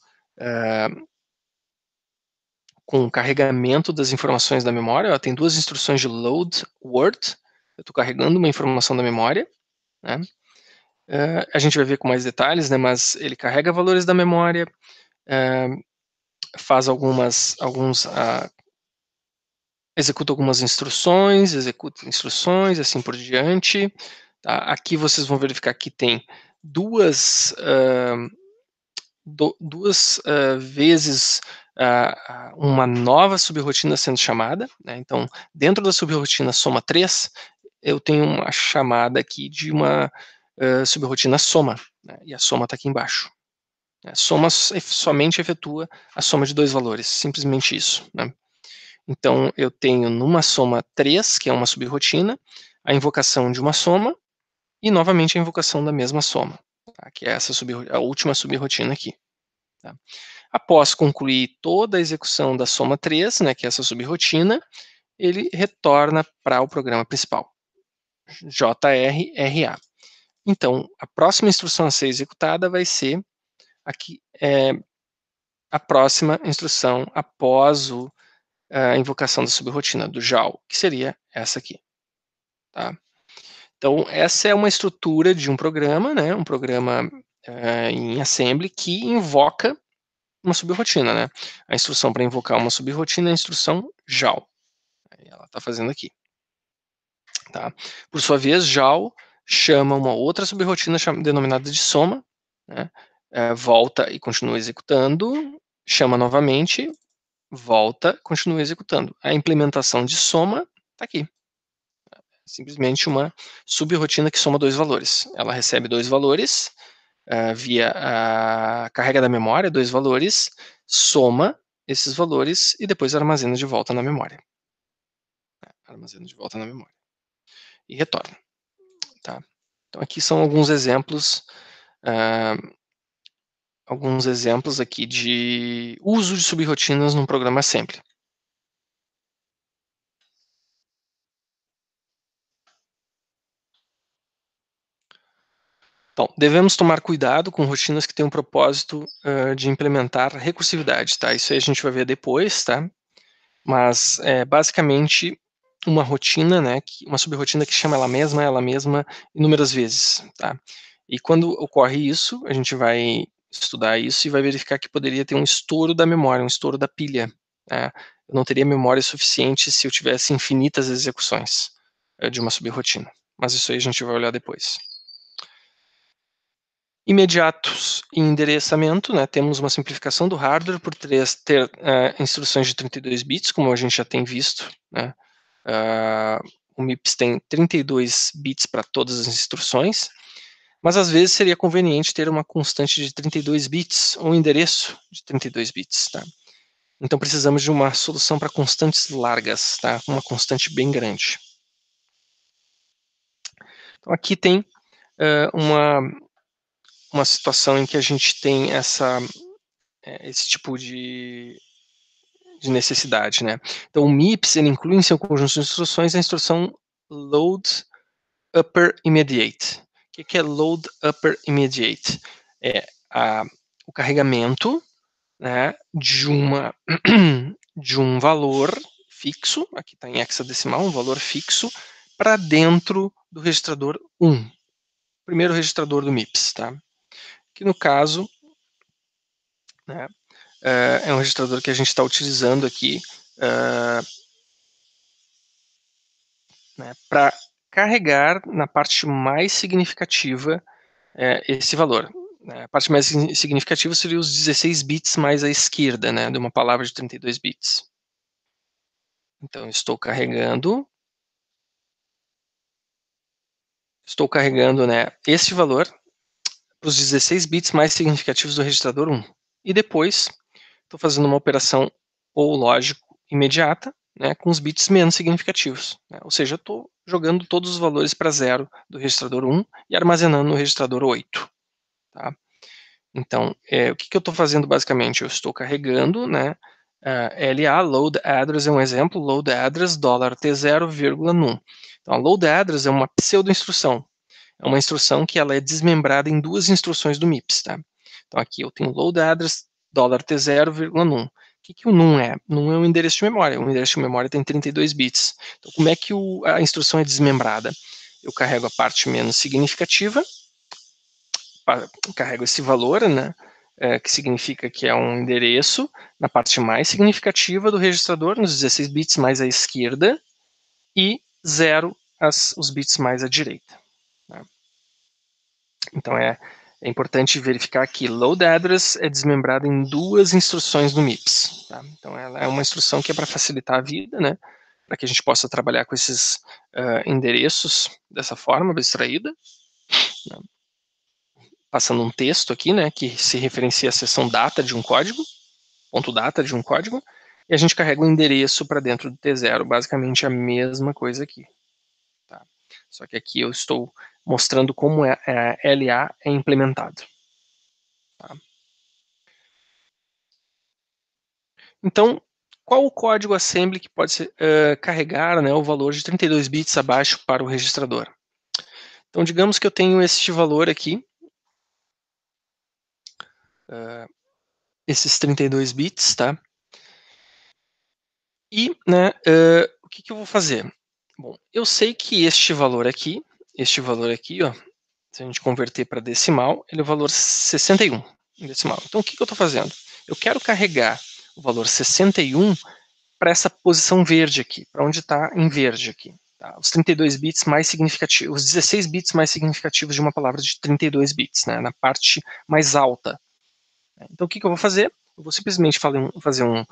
o carregamento das informações da memória. Ó, tem 2 instruções de load word. Eu estou carregando uma informação da memória. Né? A gente vai ver com mais detalhes, né, mas ele carrega valores da memória, executa algumas instruções, assim por diante. Tá? Aqui vocês vão verificar que tem duas vezes uma nova subrotina sendo chamada. Né? Então, dentro da subrotina soma 3, eu tenho uma chamada aqui de uma subrotina soma. Né? E a soma está aqui embaixo. A soma somente efetua a soma de 2 valores, simplesmente isso. Né? Então, eu tenho numa soma 3, que é uma subrotina, a invocação de uma soma, e novamente a invocação da mesma soma, tá? Que é a última subrotina aqui. Tá? Após concluir toda a execução da soma 3, né, que é essa subrotina, ele retorna para o programa principal, JRRA. Então, a próxima instrução a ser executada vai ser aqui, a próxima instrução após a invocação da subrotina, do JAL, que seria essa aqui. Tá? Então, essa é uma estrutura de um programa, né, um programa em assembly que invoca uma subrotina. Né? A instrução para invocar uma subrotina é a instrução JAL. Ela está fazendo aqui. Tá? Por sua vez, JAL chama uma outra subrotina denominada de soma, né? Volta e continua executando, chama novamente, volta, continua executando. A implementação de soma está aqui. Simplesmente uma subrotina que soma 2 valores. Ela recebe 2 valores via a carrega da memória, 2 valores, soma esses valores e depois armazena de volta na memória. Armazena de volta na memória. E retorna. Tá? Então, aqui são alguns exemplos aqui de uso de subrrotinas num programa assembly. Então, devemos tomar cuidado com rotinas que têm um propósito de implementar recursividade, tá? Isso aí a gente vai ver depois, tá? Mas, basicamente, uma rotina, né, uma subrrotina que chama ela mesma inúmeras vezes, tá? E quando ocorre isso, a gente vai estudar isso e vai verificar que poderia ter um estouro da memória, um estouro da pilha, né? Eu não teria memória suficiente se eu tivesse infinitas execuções de uma subrrotina. Mas isso aí a gente vai olhar depois. Imediatos em endereçamento, né, temos uma simplificação do hardware por ter instruções de 32 bits, como a gente já tem visto, né. O MIPS tem 32 bits para todas as instruções, mas às vezes seria conveniente ter uma constante de 32 bits, ou um endereço de 32 bits, tá. Então precisamos de uma solução para constantes largas, tá, uma constante bem grande. Então aqui tem uma situação em que a gente tem esse tipo de necessidade, né. Então o MIPS, ele inclui em seu conjunto de instruções a instrução load upper immediate. O que é load upper immediate? É o carregamento, né, de um valor fixo, aqui está em hexadecimal, um valor fixo, para dentro do registrador 1, primeiro registrador do MIPS, tá? Que no caso, né, é um registrador que a gente está utilizando aqui né, para carregar na parte mais significativa esse valor. Né? A parte mais significativa seria os 16 bits mais à esquerda, né, de uma palavra de 32 bits. Então, estou carregando, né, este valor para os 16 bits mais significativos do registrador 1. E depois, estou fazendo uma operação ou lógico imediata, né, com os bits menos significativos. Né? Ou seja, eu estou jogando todos os valores para zero do registrador 1 e armazenando no registrador 8. Tá? Então, o que eu estou fazendo basicamente? Eu estou carregando, né, LA, load address é um exemplo, load address $T0, num. Então, a load address é uma pseudo-instrução. É uma instrução que ela é desmembrada em duas instruções do MIPS, tá? Então, aqui eu tenho load address $T0, num. O que o num é? Num é um endereço de memória. O endereço de memória tem 32 bits. Então, como é que a instrução é desmembrada? Eu carrego a parte menos significativa, carrego esse valor, né, que significa que é um endereço na parte mais significativa do registrador, nos 16 bits mais à esquerda, e zero os bits mais à direita. Né. Então é importante verificar que load address é desmembrada em duas instruções no MIPS. Tá? Então ela é uma instrução que é para facilitar a vida, né, para que a gente possa trabalhar com esses endereços dessa forma, abstraída. Né. Passando um texto aqui, né, que se referencia à seção data de um código, ponto data de um código, e a gente carrega o endereço para dentro do T0, basicamente a mesma coisa aqui. Tá? Só que aqui eu estou mostrando como LA é implementado. Tá? Então, qual o código assembly que pode carregar, né, o valor de 32 bits abaixo para o registrador? Então, digamos que eu tenho este valor aqui, esses 32 bits, tá? E, né, o que eu vou fazer? Bom, eu sei que este valor aqui, ó, se a gente converter para decimal, ele é o valor 61 em decimal. Então, o que eu estou fazendo? Eu quero carregar o valor 61 para essa posição verde aqui, para onde está em verde aqui. Tá? Os 32 bits mais significativos, os 16 bits mais significativos de uma palavra de 32 bits, né, na parte mais alta. Então, o que eu vou fazer? Eu vou simplesmente fazer um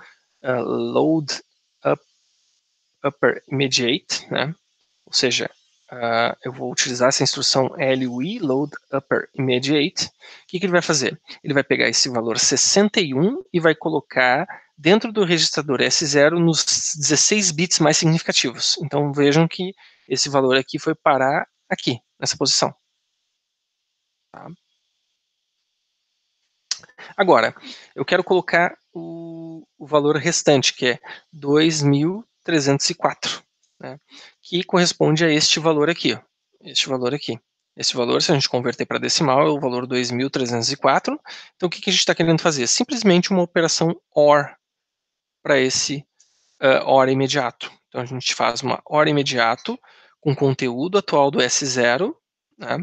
load upper immediate, né? Ou seja, eu vou utilizar essa instrução LUI, load upper immediate. O que ele vai fazer? Ele vai pegar esse valor 61 e vai colocar dentro do registrador S0 nos 16 bits mais significativos. Então vejam que esse valor aqui foi parar aqui, nessa posição. Tá? Agora, eu quero colocar o valor restante, que é 2.304, né? Que corresponde a este valor aqui, ó, este valor aqui. Esse valor, se a gente converter para decimal, é o valor 2.304. Então, o que a gente está querendo fazer? Simplesmente uma operação OR para esse OR imediato. Então, a gente faz uma OR imediato com conteúdo atual do S0, né?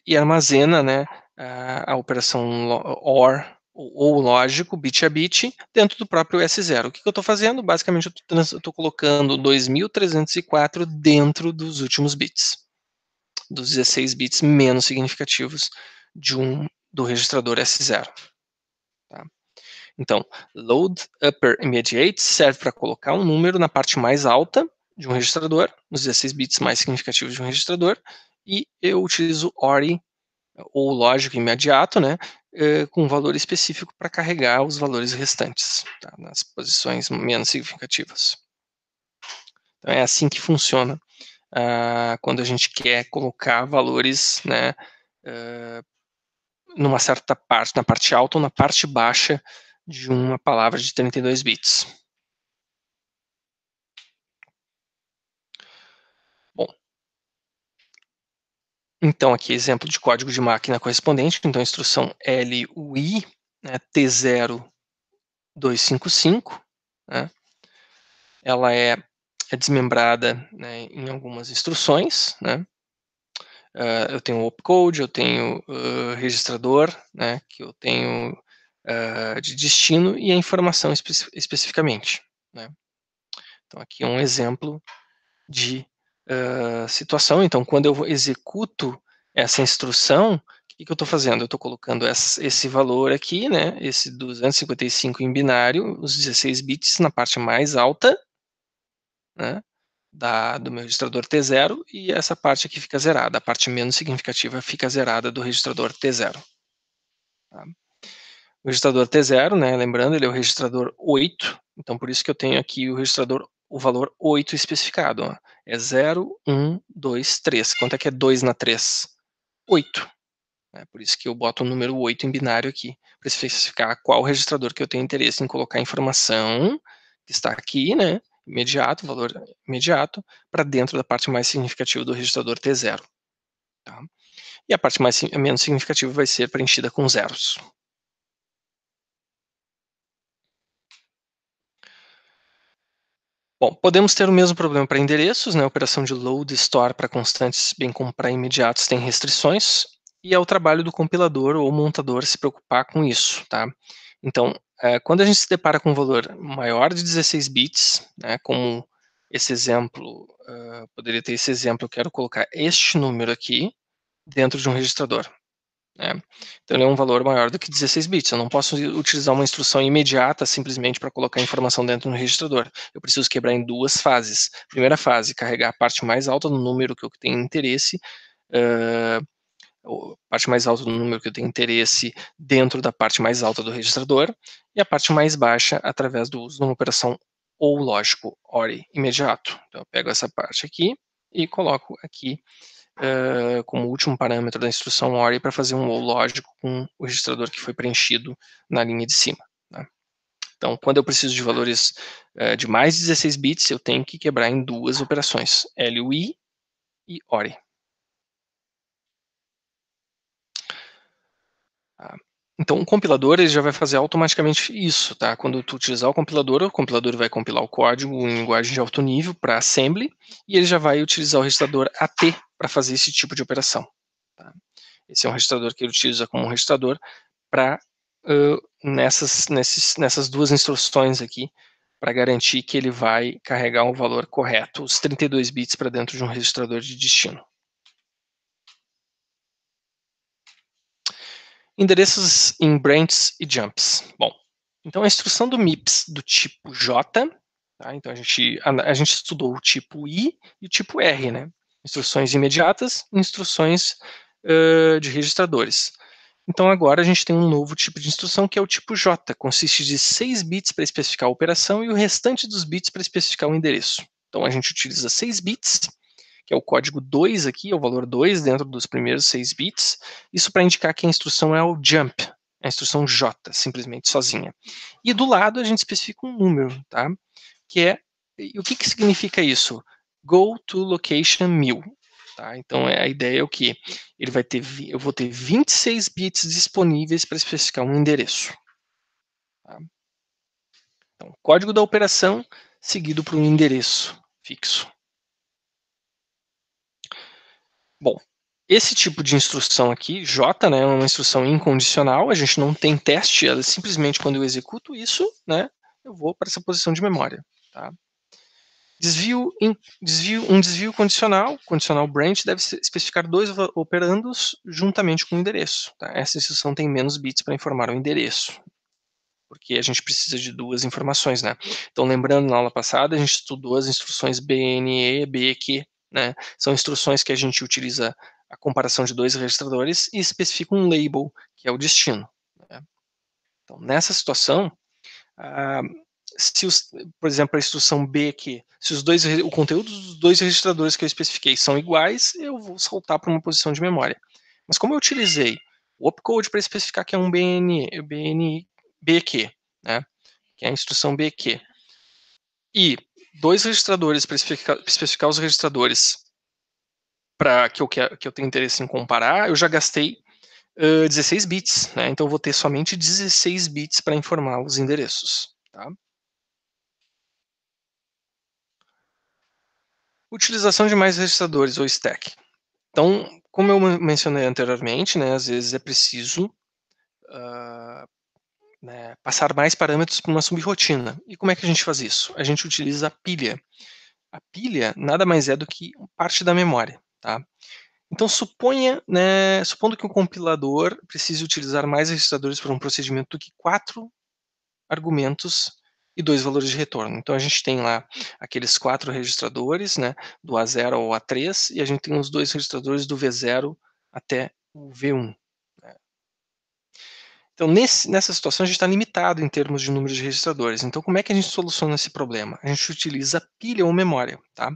E armazena, né, a operação OR ou lógico, bit a bit, dentro do próprio S0. O que eu estou fazendo? Basicamente, eu estou colocando 2.304 dentro dos últimos bits, dos 16 bits menos significativos do registrador S0. Tá? Então, load upper immediate serve para colocar um número na parte mais alta de um registrador, nos 16 bits mais significativos de um registrador, e eu utilizo ORI, ou lógico imediato, né, com um valor específico para carregar os valores restantes, tá, nas posições menos significativas. Então é assim que funciona quando a gente quer colocar valores, né, numa certa parte, na parte alta ou na parte baixa de uma palavra de 32 bits. Bom, então aqui exemplo de código de máquina correspondente, então a instrução LUI, né, T0255, né, ela é desmembrada, né, em algumas instruções, né. Eu tenho opcode, eu tenho registrador, né, que eu tenho de destino e a informação especificamente, né. Então aqui é um exemplo de situação. Então, quando eu executo essa instrução, o que eu estou fazendo? Eu estou colocando esse valor aqui, né, esse 255 em binário, os 16 bits na parte mais alta, né, do meu registrador T0, e essa parte aqui fica zerada, a parte menos significativa fica zerada do registrador T0. Tá? O registrador T0, né, lembrando, ele é o registrador 8, então por isso que eu tenho aqui o valor 8 especificado. Ó. É 0, 1, 2, 3. Quanto é que é 2 na 3? 8. É por isso que eu boto o número 8 em binário aqui, para especificar qual registrador que eu tenho interesse em colocar a informação que está aqui, né, imediato, valor imediato, para dentro da parte mais significativa do registrador T0. Tá? E a parte menos significativa vai ser preenchida com zeros. Bom, podemos ter o mesmo problema para endereços, né? A operação de load e store para constantes, bem como para imediatos, tem restrições, e é o trabalho do compilador ou montador se preocupar com isso, tá? Então, quando a gente se depara com um valor maior de 16 bits, né, como esse exemplo, poderia ter esse exemplo, eu quero colocar este número aqui dentro de um registrador. Né? Então ele é um valor maior do que 16 bits. Eu não posso utilizar uma instrução imediata simplesmente para colocar a informação dentro do registrador. Eu preciso quebrar em duas fases. Primeira fase, carregar a parte mais alta do número que eu tenho interesse, a parte mais alta do número que eu tenho interesse dentro da parte mais alta do registrador, e a parte mais baixa através do uso de uma operação ou lógico, OR imediato. Então eu pego essa parte aqui e coloco aqui como último parâmetro da instrução OR para fazer um ou lógico com o registrador que foi preenchido na linha de cima. Né? Então, quando eu preciso de valores de mais de 16 bits, eu tenho que quebrar em duas operações, LUI e OR. Tá? Então, o compilador ele já vai fazer automaticamente isso. Tá? Quando tu utilizar o compilador vai compilar o código em linguagem de alto nível para assembly, e ele já vai utilizar o registrador AT para fazer esse tipo de operação. Tá? Esse é um registrador que ele utiliza como um registrador para nessas duas instruções aqui, para garantir que ele vai carregar o valor correto, os 32 bits para dentro de um registrador de destino. Endereços em branches e jumps. Bom, então a instrução do MIPS do tipo J, tá? Então a gente estudou o tipo I e o tipo R, né? Instruções imediatas e instruções de registradores. Então agora a gente tem um novo tipo de instrução que é o tipo J, consiste de 6 bits para especificar a operação e o restante dos bits para especificar o endereço. Então a gente utiliza 6 bits que é o código 2 aqui, é o valor 2 dentro dos primeiros 6 bits, isso para indicar que a instrução é o jump, a instrução J, simplesmente, sozinha. E do lado a gente especifica um número, tá? Que é, e o que significa isso? Go to location 1000. Tá? Então a ideia é o que? Eu vou ter 26 bits disponíveis para especificar um endereço. Tá? Então, código da operação seguido por um endereço fixo. Bom, esse tipo de instrução aqui, J, né, é uma instrução incondicional, a gente não tem teste, ela simplesmente quando eu executo isso, né, eu vou para essa posição de memória. Tá? Um desvio condicional branch, deve especificar 2 operandos juntamente com o endereço. Tá? Essa instrução tem menos bits para informar o endereço, porque a gente precisa de 2 informações, né? Então, lembrando, na aula passada, a gente estudou as instruções BNE, BEQ, né? São instruções que a gente utiliza a comparação de 2 registradores e especifica um label, que é o destino. Né? Então, nessa situação, ah, se por exemplo, a instrução B aqui, se o conteúdo dos 2 registradores que eu especifiquei são iguais, eu vou saltar para uma posição de memória. Mas como eu utilizei o opcode para especificar que é um BQ, né, que é a instrução BQ, e 2 registradores para especificar os registradores que eu tenho interesse em comparar, eu já gastei 16 bits, né, então eu vou ter somente 16 bits para informar os endereços. Tá? Utilização de mais registradores ou stack. Então, como eu mencionei anteriormente, né, às vezes é preciso né, passar mais parâmetros para uma subrrotina. E como é que a gente faz isso? A gente utiliza a pilha. A pilha nada mais é do que parte da memória. Tá? Então, supondo que o compilador precise utilizar mais registradores para um procedimento do que 4 argumentos e 2 valores de retorno. Então a gente tem lá aqueles 4 registradores, né, do A0 ao A3, e a gente tem os 2 registradores do V0 até o V1. Né. Então nessa situação a gente está limitado em termos de número de registradores. Então como é que a gente soluciona esse problema? A gente utiliza pilha ou memória. Tá?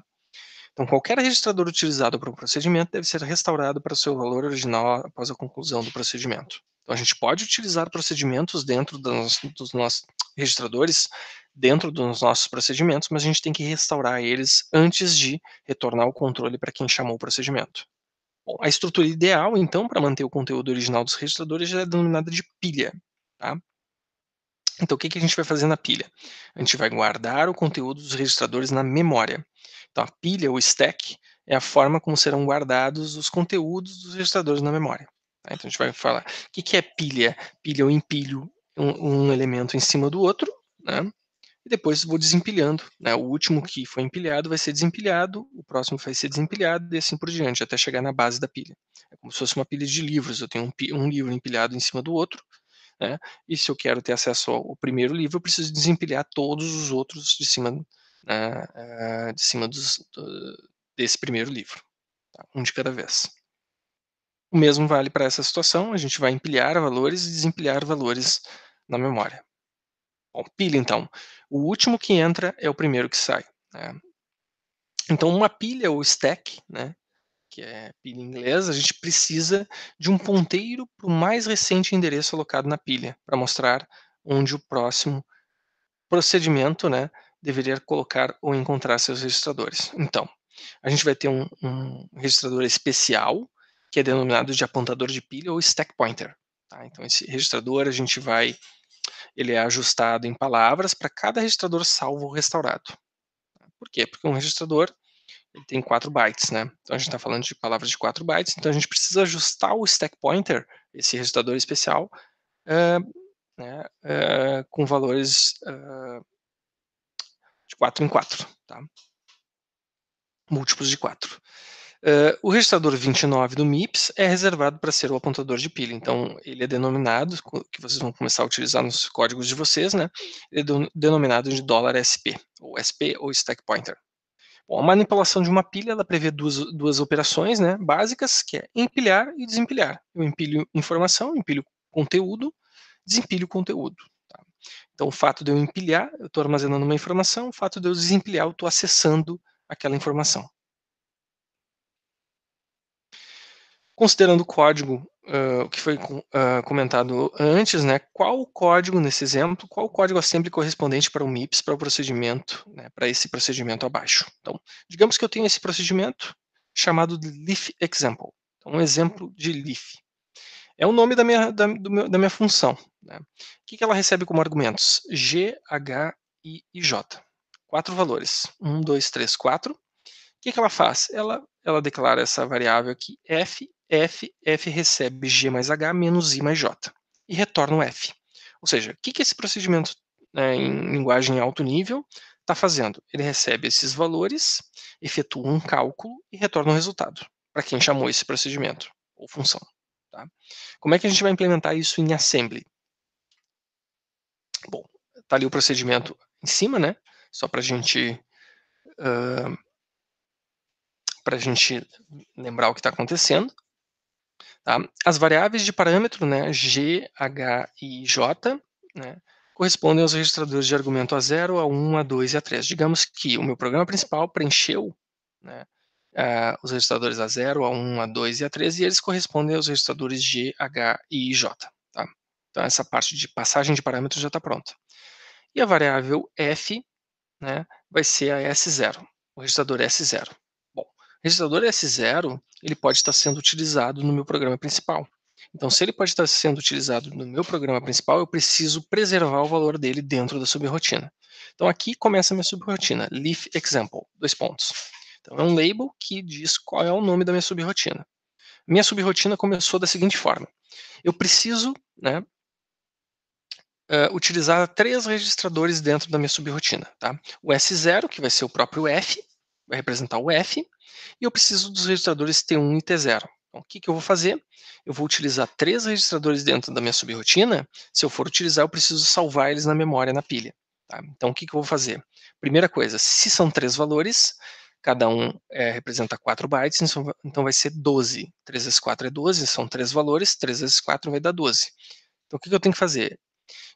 Então qualquer registrador utilizado para um procedimento deve ser restaurado para o seu valor original após a conclusão do procedimento. Então a gente pode utilizar procedimentos dentro dos nossos registradores, dentro dos nossos procedimentos, mas a gente tem que restaurar eles antes de retornar o controle para quem chamou o procedimento. Bom, a estrutura ideal, então, para manter o conteúdo original dos registradores já é denominada de pilha. Tá? Então, o que a gente vai fazer na pilha? A gente vai guardar o conteúdo dos registradores na memória. Então, a pilha, ou stack, é a forma como serão guardados os conteúdos dos registradores na memória. Tá? Então, a gente vai falar, o que é pilha? Pilha, eu empilho um elemento em cima do outro, né? E depois vou desempilhando. Né? O último que foi empilhado vai ser desempilhado, o próximo vai ser desempilhado, e assim por diante, até chegar na base da pilha. É como se fosse uma pilha de livros. Eu tenho um livro empilhado em cima do outro, né? E se eu quero ter acesso ao primeiro livro, eu preciso desempilhar todos os outros de cima, né, desse primeiro livro, tá? Um de cada vez. O mesmo vale para essa situação, a gente vai empilhar valores e desempilhar valores na memória. Bom, pilha então. O último que entra é o primeiro que sai. Né? Então, uma pilha ou stack, né, que é pilha em inglês, a gente precisa de um ponteiro para o mais recente endereço alocado na pilha, para mostrar onde o próximo procedimento, né, deveria colocar ou encontrar seus registradores. Então, a gente vai ter um registrador especial, que é denominado de apontador de pilha ou stack pointer. Tá? Então, esse registrador ele é ajustado em palavras para cada registrador salvo ou restaurado. Por quê? Porque um registrador ele tem 4 bytes, né? Então a gente está falando de palavras de 4 bytes, então a gente precisa ajustar o stack pointer, esse registrador especial, né, com valores de 4 em 4, tá? Múltiplos de 4. O registrador 29 do MIPS é reservado para ser o apontador de pilha, então ele é denominado, que vocês vão começar a utilizar nos códigos de vocês, né? Ele é denominado de $SP, ou SP ou Stack Pointer. Bom, a manipulação de uma pilha ela prevê duas operações, né, básicas, que é empilhar e desempilhar. Eu empilho informação, empilho conteúdo, desempilho conteúdo. Tá? Então, o fato de eu empilhar, eu estou armazenando uma informação, o fato de eu desempilhar, eu estou acessando aquela informação. Considerando o código, o que foi comentado antes, né, qual o código, nesse exemplo, qual o código assembly correspondente para o MIPS, para o procedimento, né, para esse procedimento abaixo. Então, digamos que eu tenho esse procedimento chamado de leaf example. Então, um exemplo de leaf. É o nome da minha função. Né? O que ela recebe como argumentos? G, H, I e J. 4 valores. 1, 2, 3, 4. O que ela faz? Ela declara essa variável aqui, f recebe G mais H menos I mais J. E retorna o F. Ou seja, o que esse procedimento, né, em linguagem alto nível está fazendo? Ele recebe esses valores, efetua um cálculo e retorna o resultado, para quem chamou esse procedimento, ou função. Tá? Como é que a gente vai implementar isso em assembly? Bom, está ali o procedimento em cima, né? Só para a gente lembrar o que está acontecendo. Tá? As variáveis de parâmetro, né, G, H e J, né, correspondem aos registradores de argumento A0, A1, A2 e A3. Digamos que o meu programa principal preencheu, né, os registradores A0, A1, A2 e A3, e eles correspondem aos registradores G, H e J. Tá? Então, essa parte de passagem de parâmetros já está pronta. E a variável F, né, vai ser a S0, o registrador S0. Bom, o registrador S0 ele pode estar sendo utilizado no meu programa principal. Então, se ele pode estar sendo utilizado no meu programa principal, eu preciso preservar o valor dele dentro da subrrotina. Então, aqui começa a minha subrrotina, leaf example, 2 pontos. Então, é um label que diz qual é o nome da minha subrrotina. Minha subrrotina começou da seguinte forma. Eu preciso, né, utilizar 3 registradores dentro da minha subrrotina. Tá? O S0, que vai ser o próprio F, vai representar o F, e eu preciso dos registradores T1 e T0. Então, o que eu vou fazer? Eu vou utilizar 3 registradores dentro da minha subrrotina. Se eu for utilizar, eu preciso salvar eles na memória, na pilha. Tá? Então, o que eu vou fazer? Primeira coisa, se são 3 valores, cada um representa 4 bytes, então vai ser 12. 3 vezes 4 é 12, são 3 valores, 3 vezes 4 vai dar 12. Então, o que eu tenho que fazer?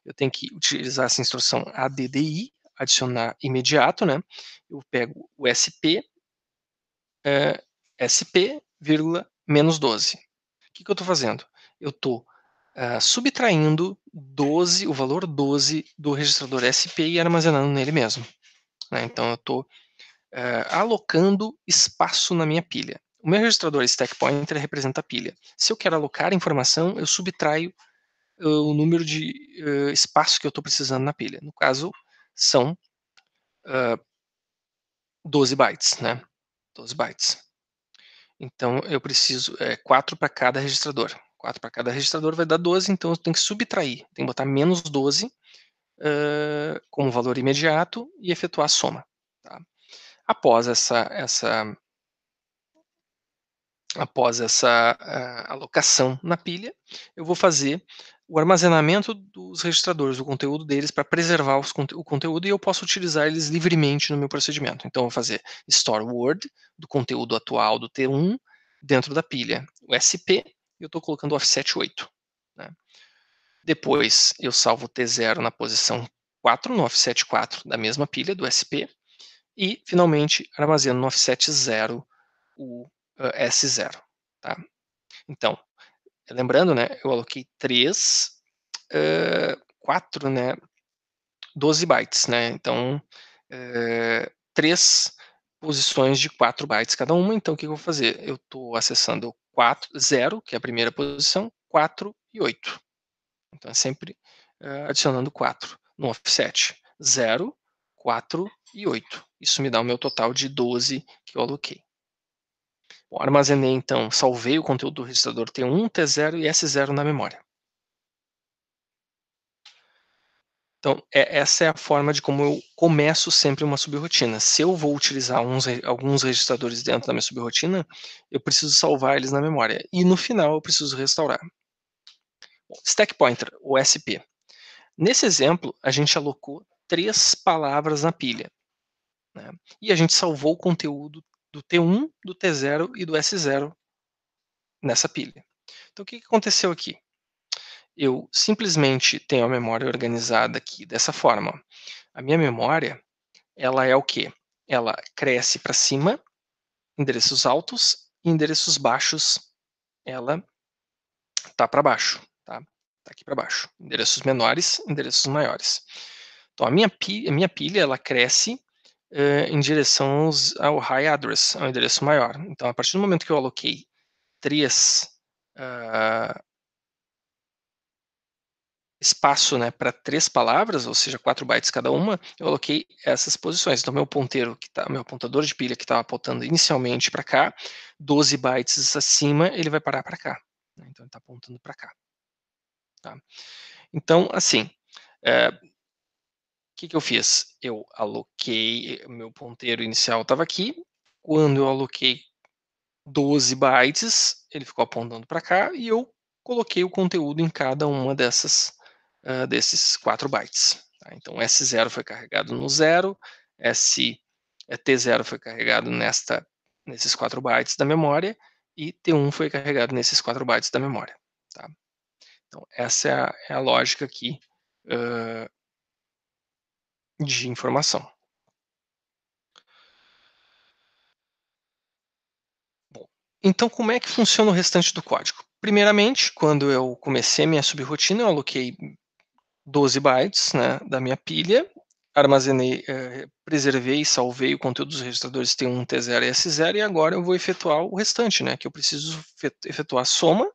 Eu tenho que utilizar essa instrução ADDI, adicionar imediato, né? Eu pego o SP, SP, menos 12. O que eu estou fazendo? Eu estou subtraindo 12, o valor 12 do registrador SP e armazenando nele mesmo. Né? Então eu estou alocando espaço na minha pilha. O meu registrador stack pointer representa a pilha. Se eu quero alocar informação, eu subtraio o número de espaço que eu estou precisando na pilha. No caso, são 12 bytes, né? 12 bytes. Então, eu preciso 4 para cada registrador. 4 para cada registrador vai dar 12, então eu tenho que subtrair. Tenho que botar menos 12 como valor imediato e efetuar a soma. Tá? Após essa alocação na pilha, eu vou fazer o armazenamento dos registradores, o conteúdo deles, para preservar o conteúdo e eu posso utilizar eles livremente no meu procedimento. Então, eu vou fazer store word do conteúdo atual do T1 dentro da pilha, o SP, e eu estou colocando o offset 8. Né? Depois, eu salvo o T0 na posição 4, no offset 4 da mesma pilha, do SP, e, finalmente, armazeno no offset 0 o S0. Tá? Então, lembrando, né, eu aloquei 4, né, 12 bytes, né, então, 3 posições de 4 bytes cada uma, então o que eu vou fazer? Eu estou acessando 4, 0, que é a primeira posição, 4 e 8. Então, é sempre adicionando 4 no offset. 0, 4 e 8. Isso me dá o meu total de 12 que eu aloquei. Bom, armazenei então, salvei o conteúdo do registrador T1, T0 e S0 na memória. Então, essa é a forma de como eu começo sempre uma subrrotina. Se eu vou utilizar alguns registradores dentro da minha subrrotina, eu preciso salvar eles na memória. E no final eu preciso restaurar. Bom, stack pointer, o SP. Nesse exemplo, a gente alocou 3 palavras na pilha. Né? E a gente salvou o conteúdo do T1, do T0 e do S0 nessa pilha. Então, o que aconteceu aqui? Eu simplesmente tenho a memória organizada aqui dessa forma. A minha memória, ela é o quê? Ela cresce para cima, endereços altos e endereços baixos ela tá para baixo, tá? Tá aqui para baixo. Endereços menores, endereços maiores. Então a minha pilha ela cresce em direção ao high address, ao endereço maior. Então a partir do momento que eu aloquei 3 espaço, né, para 3 palavras, ou seja, 4 bytes cada uma, eu aloquei essas posições. Então meu apontador de pilha que estava apontando inicialmente para cá, 12 bytes acima, ele vai parar para cá. Então ele está apontando para cá. Tá? Então, assim, que eu fiz? Eu aloquei, meu ponteiro inicial estava aqui, quando eu aloquei 12 bytes, ele ficou apontando para cá, e eu coloquei o conteúdo em cada uma desses 4 bytes. Tá? Então, S0 foi carregado no 0, T0 foi carregado nesses 4 bytes da memória, e T1 foi carregado nesses 4 bytes da memória. Tá? Então, essa é a lógica aqui de informação. Bom, então como é que funciona o restante do código? Primeiramente, quando eu comecei minha subrotina, eu aloquei 12 bytes, né, da minha pilha, armazenei, preservei e salvei o conteúdo dos registradores T1, T0 e S0, e agora eu vou efetuar o restante, né, que eu preciso efetuar a soma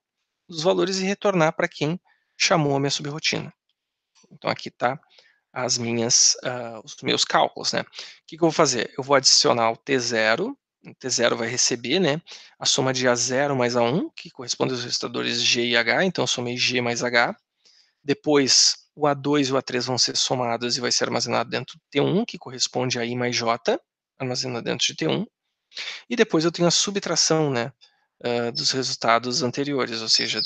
dos valores e retornar para quem chamou a minha subrotina. Então aqui está os meus cálculos, né. O que eu vou fazer? Eu vou adicionar o T0 vai receber, né, a soma de A0 mais A1, que corresponde aos registradores G e H, então eu somei G mais H. Depois, o A2 e o A3 vão ser somados e vai ser armazenado dentro do T1, que corresponde a I mais J, armazenado dentro de T1. E depois eu tenho a subtração, né, dos resultados anteriores, ou seja,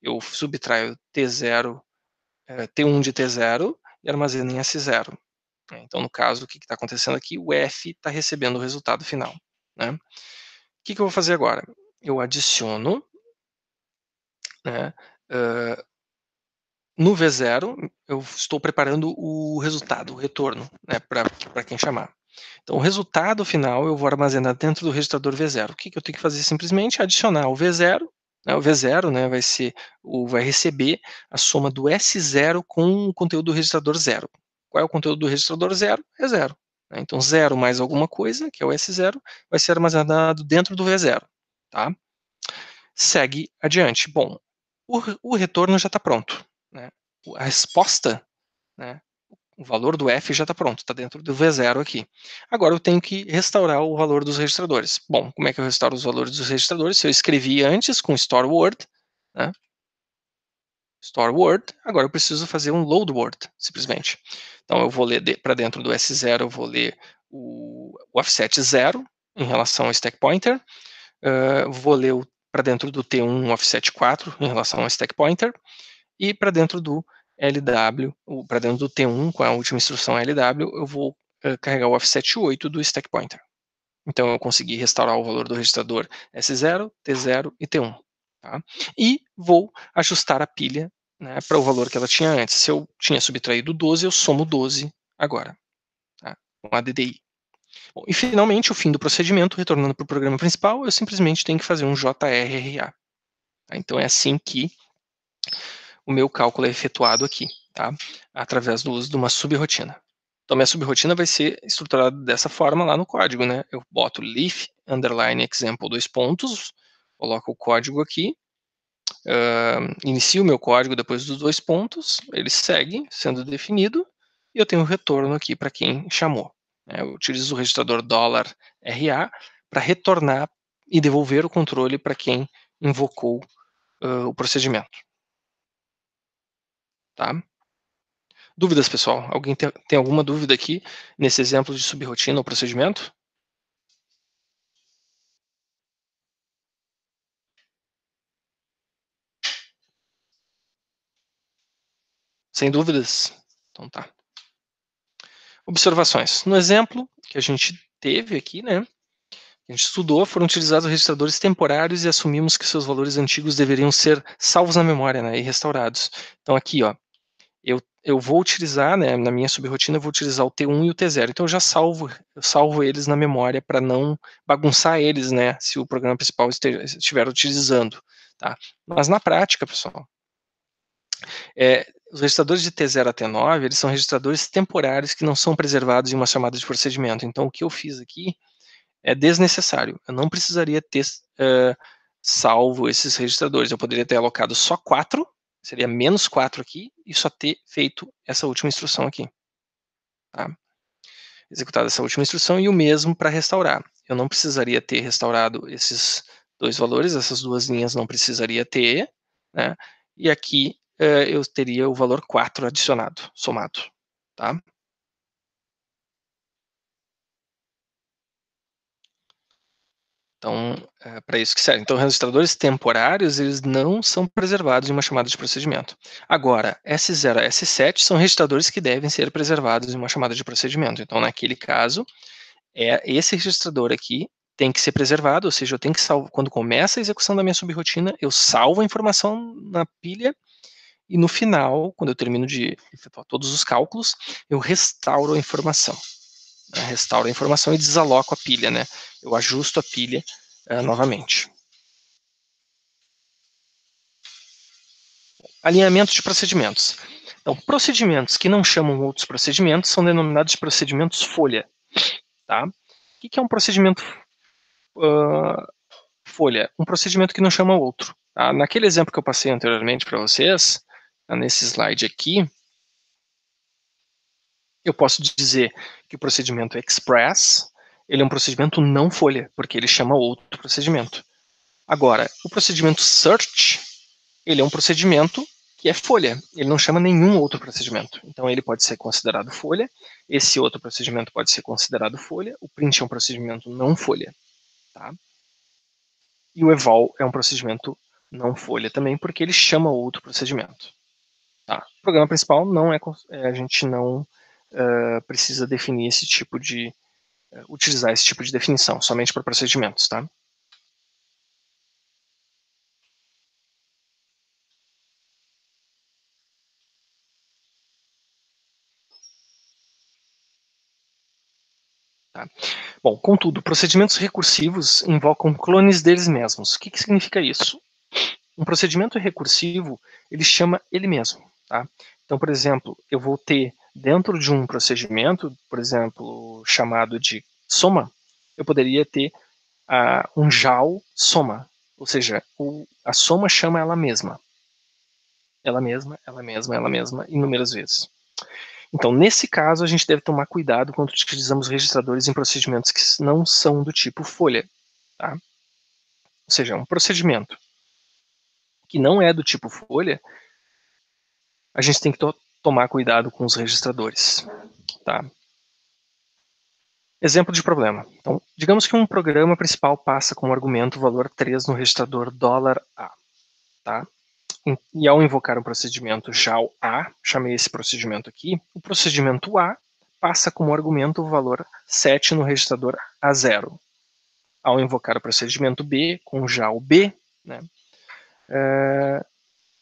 eu subtraio T0, T1 de T0 e armazeno em S0. Então, no caso, o que está acontecendo aqui? O F está recebendo o resultado final. Né? O que eu vou fazer agora? Eu adiciono, né, no V0, eu estou preparando o resultado, o retorno, né, para quem chamar. Então, o resultado final eu vou armazenar dentro do registrador V0. O que eu tenho que fazer? Simplesmente adicionar o V0, né, o V0 né, vai receber a soma do S0 com o conteúdo do registrador 0. Qual é o conteúdo do registrador 0? É 0. Né? Então, 0 mais alguma coisa, que é o S0, vai ser armazenado dentro do V0. Tá? Segue adiante. Bom, o retorno já está pronto. Né? A resposta, né, o valor do F já está pronto, está dentro do V0 aqui. Agora eu tenho que restaurar o valor dos registradores. Bom, como é que eu restauro os valores dos registradores? Se eu escrevi antes com store word, né, store word, agora eu preciso fazer um load word, simplesmente. Então eu vou ler para dentro do S0, eu vou ler o offset 0 em relação ao stack pointer, vou ler para dentro do T1 offset 4 em relação ao stack pointer, e para dentro do LW, para dentro do T1, com a última instrução LW, eu vou carregar o offset 8 do stack pointer. Então eu consegui restaurar o valor do registrador S0, T0 e T1. Tá? E vou ajustar a pilha, né, para o valor que ela tinha antes. Se eu tinha subtraído 12, eu somo 12 agora, tá? Com a DDI. Bom, e finalmente, o fim do procedimento, retornando para o programa principal, eu simplesmente tenho que fazer um JRRA. Tá? Então é assim que o meu cálculo é efetuado aqui, tá? Através do uso de uma subrotina. Então, minha subrotina vai ser estruturada dessa forma lá no código, né? Eu boto leaf, underline, example, 2 pontos, coloco o código aqui, inicio o meu código depois dos 2 pontos, ele segue sendo definido, e eu tenho o retorno aqui para quem chamou. Eu utilizo o registrador $RA para retornar e devolver o controle para quem invocou o procedimento. Tá? Dúvidas, pessoal? Alguém tem alguma dúvida aqui nesse exemplo de subrotina ou procedimento? Sem dúvidas? Então tá. Observações. No exemplo que a gente teve aqui, né? A gente estudou, foram utilizados registradores temporários e assumimos que seus valores antigos deveriam ser salvos na memória, né, e restaurados. Então aqui, ó, eu vou utilizar, né, na minha subrotina, eu vou utilizar o T1 e o T0. Então eu salvo eles na memória para não bagunçar eles, né, se o programa principal estiver utilizando. tá? Mas na prática, pessoal, os registradores de T0 a T9, eles são registradores temporários que não são preservados em uma chamada de procedimento. Então, o que eu fiz aqui é desnecessário. Eu não precisaria ter salvo esses registradores. Eu poderia ter alocado só 4, seria menos 4 aqui, e só ter feito essa última instrução aqui. Tá? Executado essa última instrução e o mesmo para restaurar. Eu não precisaria ter restaurado esses dois valores, essas duas linhas não precisaria ter, né? E aqui eu teria o valor 4 adicionado, somado, tá? Então, para isso que serve. Então, registradores temporários, eles não são preservados em uma chamada de procedimento. Agora, S0 a S7 são registradores que devem ser preservados em uma chamada de procedimento. Então, naquele caso, esse registrador aqui tem que ser preservado, ou seja, eu tenho que salvar, quando começa a execução da minha subrrotina, eu salvo a informação na pilha e no final, quando eu termino de efetuar todos os cálculos, eu restauro a informação. Restauro a informação e desaloco a pilha, né? Eu ajusto a pilha novamente. Alinhamento de procedimentos. Então, procedimentos que não chamam outros procedimentos são denominados de procedimentos folha. Tá? O que é um procedimento folha? Um procedimento que não chama outro. Tá? Naquele exemplo que eu passei anteriormente para vocês, nesse slide aqui, eu posso dizer que o procedimento express, ele é um procedimento não folha, porque ele chama outro procedimento. Agora, o procedimento search, ele é um procedimento que é folha, ele não chama nenhum outro procedimento. Então, ele pode ser considerado folha, esse outro procedimento pode ser considerado folha, o print é um procedimento não folha. Tá? E o eval é um procedimento não folha também, porque ele chama outro procedimento. Tá? O programa principal não a gente não precisa definir esse tipo de, utilizar esse tipo de definição, somente para procedimentos, tá? Tá? Bom, contudo, procedimentos recursivos invocam clones deles mesmos. O que significa isso? Um procedimento recursivo, ele chama ele mesmo. Tá? Então, por exemplo, eu vou ter dentro de um procedimento, por exemplo, chamado de soma, eu poderia ter um JAL soma, ou seja, a soma chama ela mesma. Ela mesma, ela mesma, ela mesma, inúmeras vezes. Então, nesse caso, a gente deve tomar cuidado quando utilizamos registradores em procedimentos que não são do tipo folha. Tá? Ou seja, um procedimento que não é do tipo folha, a gente tem que tomar cuidado com os registradores. Tá? Exemplo de problema. Então, digamos que um programa principal passa como argumento o valor 3 no registrador $A. Tá? E ao invocar um procedimento JAL A, chamei esse procedimento aqui, o procedimento A passa como argumento o valor 7 no registrador A0. Ao invocar o procedimento B com JAL B, né,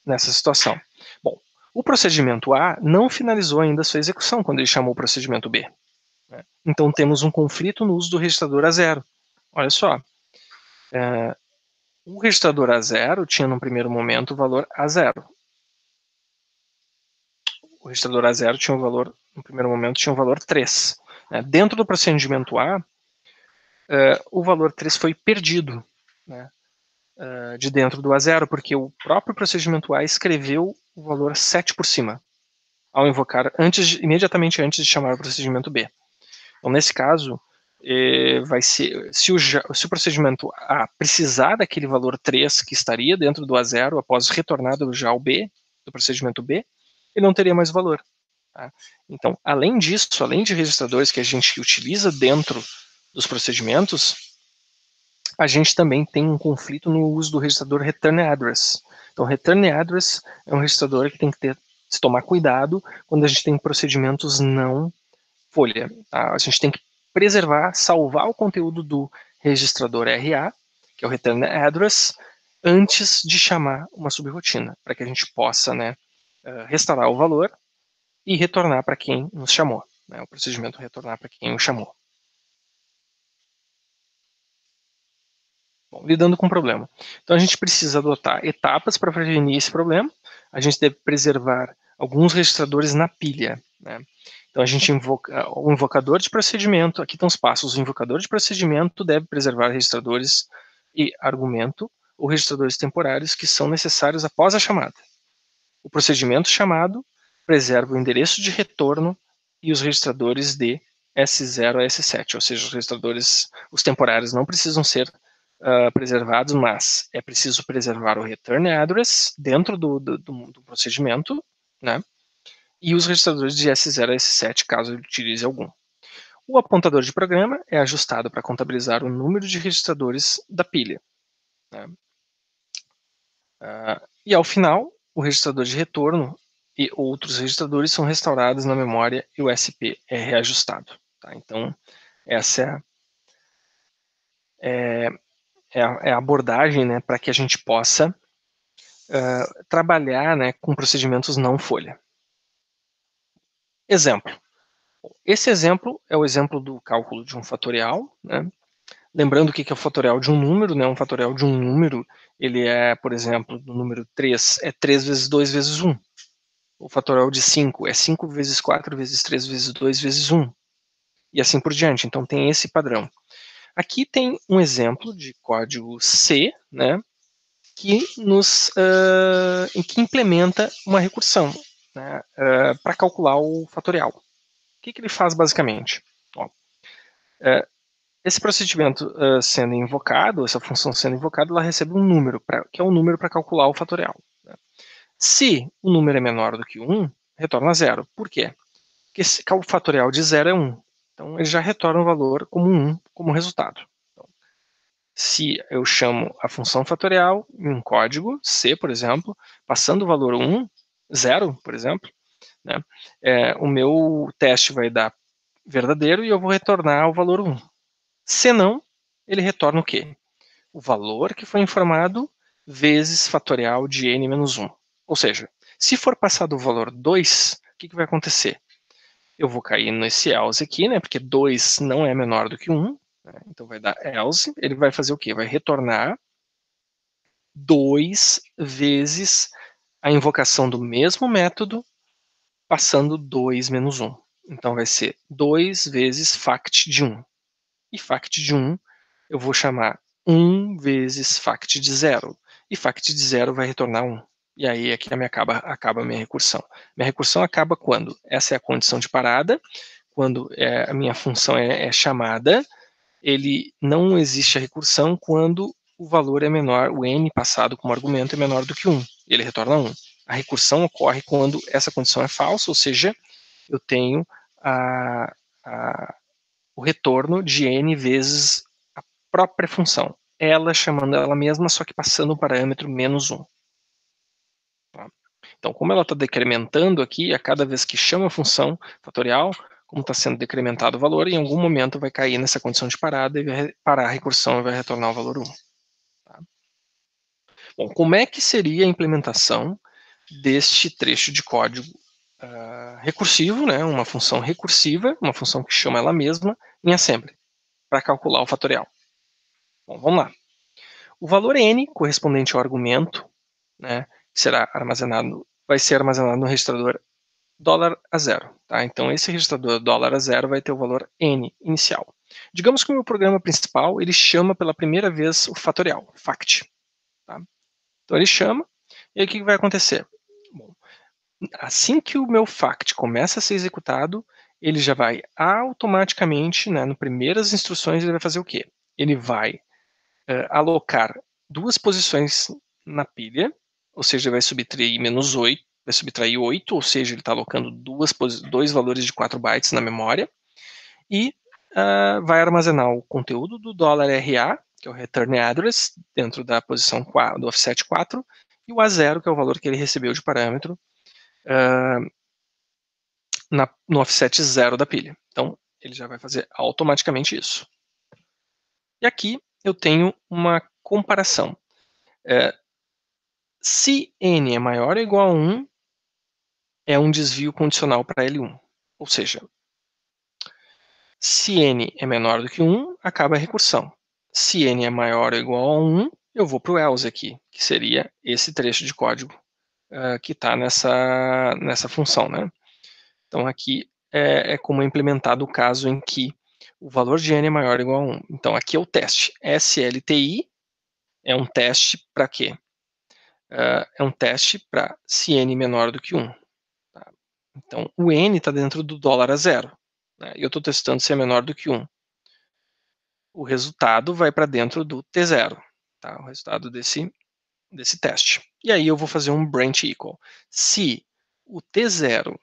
nessa situação. Bom, o procedimento A não finalizou ainda a sua execução quando ele chamou o procedimento B. Né? Então temos um conflito no uso do registrador A0. Olha só, o registrador A0 tinha no primeiro momento o valor A0. O registrador A0 tinha um valor, no primeiro momento, tinha um valor 3. Né? Dentro do procedimento A, o valor 3 foi perdido, né? De dentro do A0, porque o próprio procedimento A escreveu o valor 7 por cima, ao invocar imediatamente antes de chamar o procedimento B. Então, nesse caso, vai ser, se o procedimento A precisar daquele valor 3 que estaria dentro do A0 após retornar já ao B, do procedimento B, ele não teria mais valor. Tá? Então, além disso, além de registradores que a gente utiliza dentro dos procedimentos, a gente também tem um conflito no uso do registrador return address. Então, return address é um registrador que tem que se tomar cuidado quando a gente tem procedimentos não folha. Tá? A gente tem que preservar, salvar o conteúdo do registrador RA, que é o return address, antes de chamar uma subrotina, para que a gente possa, né, restaurar o valor e retornar para quem nos chamou. Né, o procedimento retornar para quem o chamou. Bom, lidando com o problema. Então a gente precisa adotar etapas para prevenir esse problema. A gente deve preservar alguns registradores na pilha, né? Então a gente invoca o invocador de procedimento, aqui estão os passos. O invocador de procedimento deve preservar registradores e argumento ou registradores temporários que são necessários após a chamada. O procedimento chamado preserva o endereço de retorno e os registradores de S0 a S7, ou seja, os registradores, os temporários não precisam ser preservados, mas é preciso preservar o return address dentro do procedimento, né? E os registradores de S0 a S7, caso ele utilize algum. O apontador de programa é ajustado para contabilizar o número de registradores da pilha, né? E ao final, o registrador de retorno e outros registradores são restaurados na memória e o SP é reajustado. Tá? Então, essa é a abordagem, né, para que a gente possa trabalhar, né, com procedimentos não folha. Exemplo. Esse exemplo é o exemplo do cálculo de um fatorial, né? Lembrando o que é o fatorial de um número, né? Um fatorial de um número, ele é, por exemplo, do número 3, é 3 vezes 2 vezes 1. O fatorial de 5 é 5 vezes 4 vezes 3 vezes 2 vezes 1. E assim por diante. Então tem esse padrão. Aqui tem um exemplo de código C, né? Que que implementa uma recursão, né, para calcular o fatorial. O que ele faz basicamente? Ó, esse procedimento sendo invocado, essa função sendo invocada, ela recebe um número, que é um número para calcular o fatorial. Né? Se o número é menor do que 1, retorna 0. Por quê? Porque o fatorial de 0 é 1. Então, ele já retorna o valor como 1 como resultado. Então, se eu chamo a função fatorial em um código, C, por exemplo, passando o valor 1, 0, por exemplo, né, o meu teste vai dar verdadeiro e eu vou retornar o valor 1. Se não, ele retorna o quê? O valor que foi informado vezes fatorial de n menos 1. Ou seja, se for passado o valor 2, o que vai acontecer? Eu vou cair nesse else aqui, né? Porque 2 não é menor do que 1. Né, então vai dar else. Ele vai fazer o quê? Vai retornar 2 vezes a invocação do mesmo método, passando 2 menos 1. Então vai ser 2 vezes fact de 1. E fact de 1 eu vou chamar 1 vezes fact de 0. E fact de 0 vai retornar 1. E aí aqui acaba a minha recursão. Minha recursão acaba quando essa é a condição de parada, quando a minha função é chamada, ele não existe a recursão quando o valor é menor, o n passado como argumento é menor do que 1. Ele retorna 1. A recursão ocorre quando essa condição é falsa, ou seja, eu tenho o retorno de n vezes a própria função. Ela chamando ela mesma, só que passando o parâmetro menos 1. Tá? Então, como ela está decrementando aqui, a cada vez que chama a função fatorial, como está sendo decrementado o valor, em algum momento vai cair nessa condição de parada e vai parar a recursão e vai retornar o valor 1. Tá? Bom, como é que seria a implementação deste trecho de código recursivo, né, uma função recursiva, uma função que chama ela mesma, em assembly, para calcular o fatorial? Bom, vamos lá. O valor n, correspondente ao argumento, né, vai ser armazenado no registrador $0. Tá? Então, esse registrador $0 vai ter o valor n inicial. Digamos que o meu programa principal ele chama pela primeira vez o fatorial, fact. Tá? Então, ele chama, e aí o que vai acontecer? Bom, assim que o meu fact começa a ser executado, ele já vai automaticamente, né, nas primeiras instruções, ele vai fazer o quê? Ele vai alocar 2 posições na pilha, ou seja, vai subtrair menos 8, vai subtrair 8, ou seja, ele está alocando 2 valores de 4 bytes na memória, e vai armazenar o conteúdo do $RA, que é o return address, dentro da posição do offset 4, e o A0, que é o valor que ele recebeu de parâmetro no offset 0 da pilha. Então, ele já vai fazer automaticamente isso. E aqui eu tenho uma comparação. Se n é maior ou igual a 1, é um desvio condicional para L1. Ou seja, se n é menor do que 1, acaba a recursão. Se n é maior ou igual a 1, eu vou para o else aqui, que seria esse trecho de código que está nessa função, né? Então, aqui é como é implementado o caso em que o valor de n é maior ou igual a 1. Então, aqui é o teste. SLTI é um teste para quê? É um teste para se n menor do que 1. Tá? Então, o n está dentro do $0, né? E eu estou testando se é menor do que 1. O resultado vai para dentro do T0, tá? O resultado desse teste. E aí eu vou fazer um branch equal. Se o T0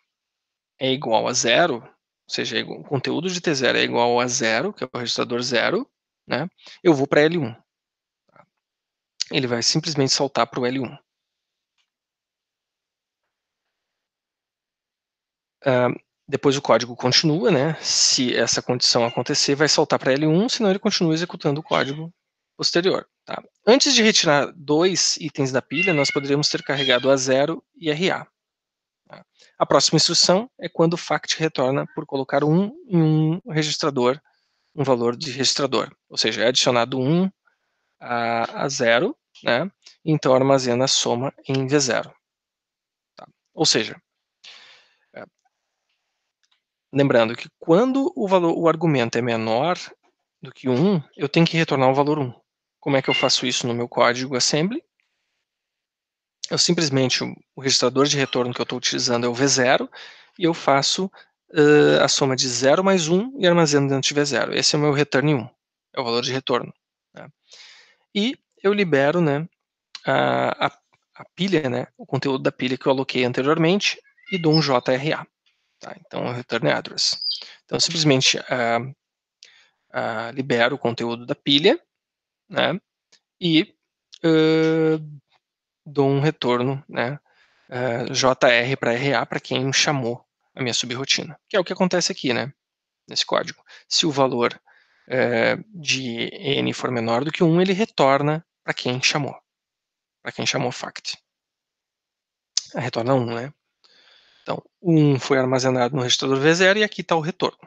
é igual a 0, ou seja, o conteúdo de T0 é igual a 0, que é o registrador 0, né? Eu vou para L1. Tá? Ele vai simplesmente saltar para o L1. Depois o código continua, né? Se essa condição acontecer, vai saltar para L1, senão ele continua executando o código posterior. Tá? Antes de retirar 2 itens da pilha, nós poderíamos ter carregado A0 e RA. Tá? A próxima instrução é quando o fact retorna por colocar 1 em um registrador, um valor de registrador. Ou seja, é adicionado 1 a 0, né? Então armazena a soma em V0. Tá? Ou seja, lembrando que quando o argumento é menor do que 1, eu tenho que retornar o valor 1. Como é que eu faço isso no meu código assembly? Eu simplesmente, o registrador de retorno que eu estou utilizando é o V0, e eu faço a soma de 0 mais 1 e armazeno dentro de V0. Esse é o meu return 1, é o valor de retorno. Né? E eu libero, né, a pilha, né, o conteúdo da pilha que eu aloquei anteriormente, e dou um JRA. Tá? Então, o return address. Então, simplesmente libero o conteúdo da pilha, né, e dou um retorno, né, JR para RA para quem chamou a minha subrotina, que é o que acontece aqui, né, nesse código. Se o valor de n for menor do que 1, ele retorna para quem chamou fact. Retorna 1, né? Então, o 1 foi armazenado no registrador V0 e aqui está o retorno.